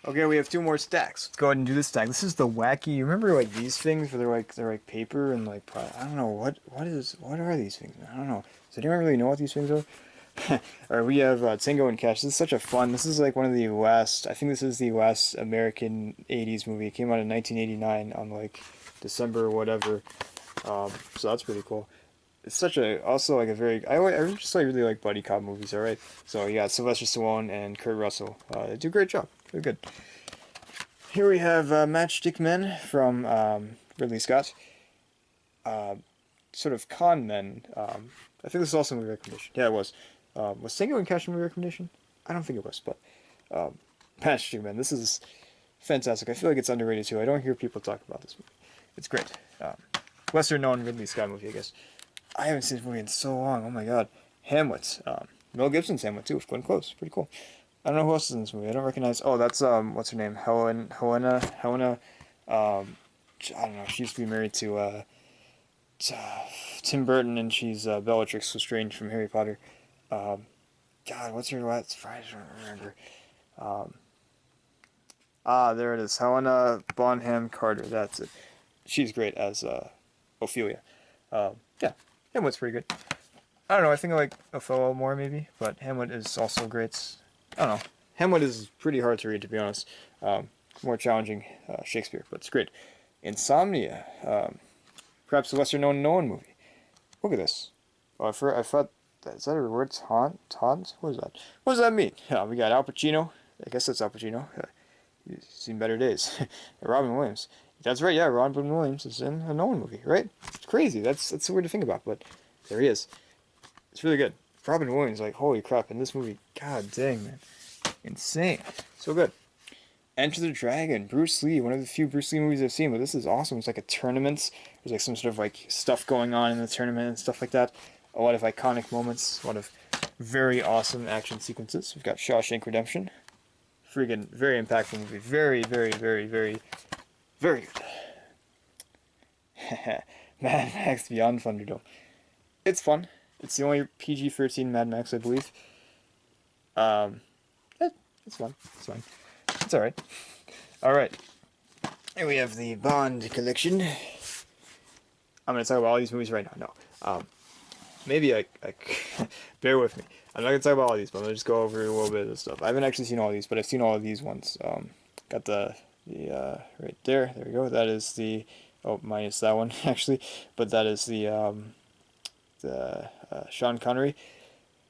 Okay, we have 2 more stacks. Let's go ahead and do this stack. This is the wacky. You remember like these things where they're like paper and like I don't know what are these things? I don't know. Does anyone really know what these things are? Alright, we have Tango and Cash. This is such a fun. This is like one of the last. I think this is the last American '80s movie. It came out in 1989 on like December or whatever. So that's pretty cool. It's such a also like a very I just like really like buddy cop movies. All right, so yeah, Sylvester Stallone and Kurt Russell. They do a great job. They're good. Here we have Matchstick Men from Ridley Scott. Sort of con men. I think this is also a movie recommendation. Yeah, it was. Was Tango and Cash a movie recommendation? I don't think it was, but Matchstick Men. This is fantastic. I feel like it's underrated too. I don't hear people talk about this movie. It's great. Lesser known Ridley Scott movie, I guess. I haven't seen this movie in so long. Oh my god. Hamlet. Mel Gibson's Hamlet too. Glenn Close. Pretty cool. I don't know who else is in this movie. I don't recognize. Oh, that's what's her name? Helena. I don't know. She used to be married to Tim Burton, and she's Bellatrix Lestrange from Harry Potter. God, what's her last? I don't remember. There it is. Helena Bonham Carter. That's it. she's great as Ophelia. Yeah, Hamlet's pretty good. I don't know. I think I like Othello more maybe, but Hamlet is also great. I don't know. Hamlet is pretty hard to read, to be honest. More challenging Shakespeare, but it's great. Insomnia, perhaps a lesser known Nolan movie. Look at this. Oh, I thought is that a word? Taunt? What is that? What does that mean? We got Al Pacino. I guess that's Al Pacino. He's seen better days. Robin Williams. That's right. Yeah, Robin Williams is in a Nolan movie, right? It's crazy. That's weird to think about, but there he is. It's really good. Robin Williams, like, holy crap, in this movie, god dang, man. Insane. So good. Enter the Dragon, Bruce Lee, one of the few Bruce Lee movies I've seen, but this is awesome. It's like a tournament. There's like some sort of like stuff going on in the tournament and stuff like that. A lot of iconic moments, a lot of very awesome action sequences. We've got Shawshank Redemption. Freaking very impactful movie. Very, very, very, very, very good. Mad Max Beyond Thunderdome. It's fun. It's the only PG-13 Mad Max, I believe. It's fun. It's fine. It's alright. Alright. Here we have the Bond collection. I'm going to talk about all these movies right now. No. Maybe I bear with me. I'm not going to talk about all these, but I'm going to just go over a little bit of this stuff. I haven't actually seen all these, but I've seen all of these ones. Got the right there. There we go. That is the, oh, minus that one, actually. But that is the Sean Connery.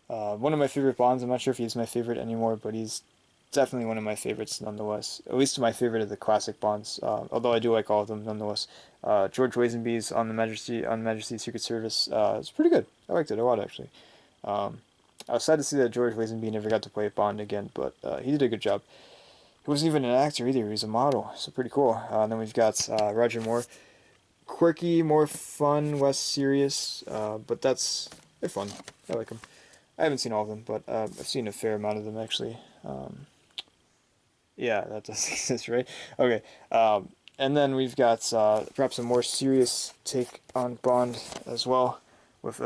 One of my favorite Bonds. I'm not sure if he's my favorite anymore, but he's definitely one of my favorites nonetheless. At least my favorite of the classic Bonds, although I do like all of them nonetheless. George Lazenby's on the Majesty Secret Service. It's pretty good. I liked it a lot, actually. I was sad to see that George Lazenby never got to play Bond again, but he did a good job. He wasn't even an actor either. He was a model, so pretty cool. And then we've got Roger Moore. Quirky, more fun, less serious, but they're fun. I like them. I haven't seen all of them, but I've seen a fair amount of them, actually. Yeah, that does exist, right? Okay. And then we've got perhaps a more serious take on Bond as well, with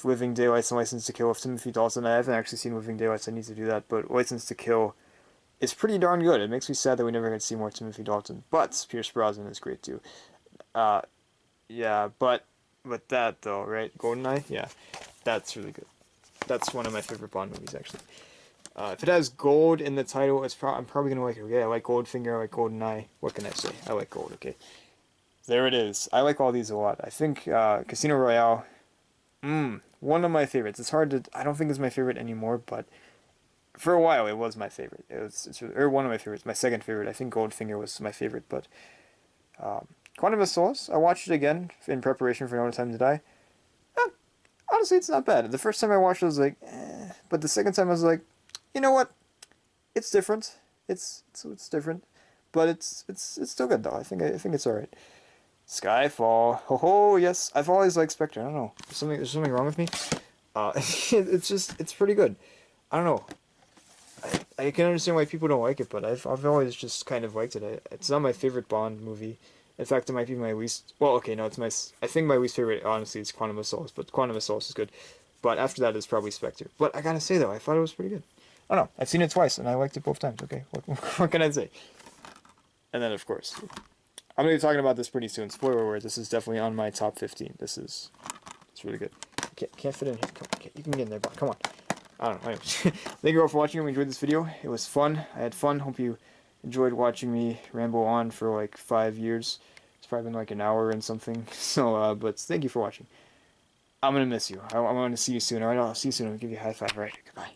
Living Daylights and License to Kill with Timothy Dalton. I haven't actually seen Living Daylights. I need to do that, but License to Kill is pretty darn good. It makes me sad that we never got to see more Timothy Dalton, but Pierce Brosnan is great too. Yeah, but that though, right? GoldenEye, yeah, that's really good. That's one of my favorite Bond movies, actually. If it has gold in the title, I'm probably gonna like it. Okay, I like Goldfinger, I like GoldenEye. What can I say? I like gold. Okay, there it is. I like all these a lot. I think Casino Royale, one of my favorites. It's hard to. I don't think it's my favorite anymore, but for a while it was my favorite. Or one of my favorites. My second favorite. I think Goldfinger was my favorite, but Quantum of Solace. I watched it again in preparation for No Time to Die. Honestly, it's not bad. The first time I watched it, I was like, but the second time I was like, you know what? It's different. It's different, but it's still good though. I think it's alright. Skyfall. Oh yes, I've always liked Spectre. I don't know. There's something wrong with me. It's pretty good. I don't know. I can understand why people don't like it, but I've always just kind of liked it. It's not my favorite Bond movie. In fact, it might be my least. Well, okay, no, it's my. I think my least favorite, honestly, is Quantum of Solace. But Quantum of Solace is good. But after that is probably Spectre. But I gotta say though, I thought it was pretty good. I don't know. I've seen it twice, and I liked it both times. Okay, what can I say? And then of course, I'm gonna be talking about this pretty soon. Spoiler alert: this is definitely on my top 15. It's really good. Can't fit in here. Come on, you can get in there, but come on. I don't know. Anyways, thank you all for watching. I hope you enjoyed this video. It was fun. I had fun. Hope you enjoyed watching me ramble on for like 5 years. It's probably been like an hour and something. So, but thank you for watching. I'm gonna miss you. I'm gonna see you soon. Alright, I'll see you soon. I'll give you a high five. Alright, goodbye.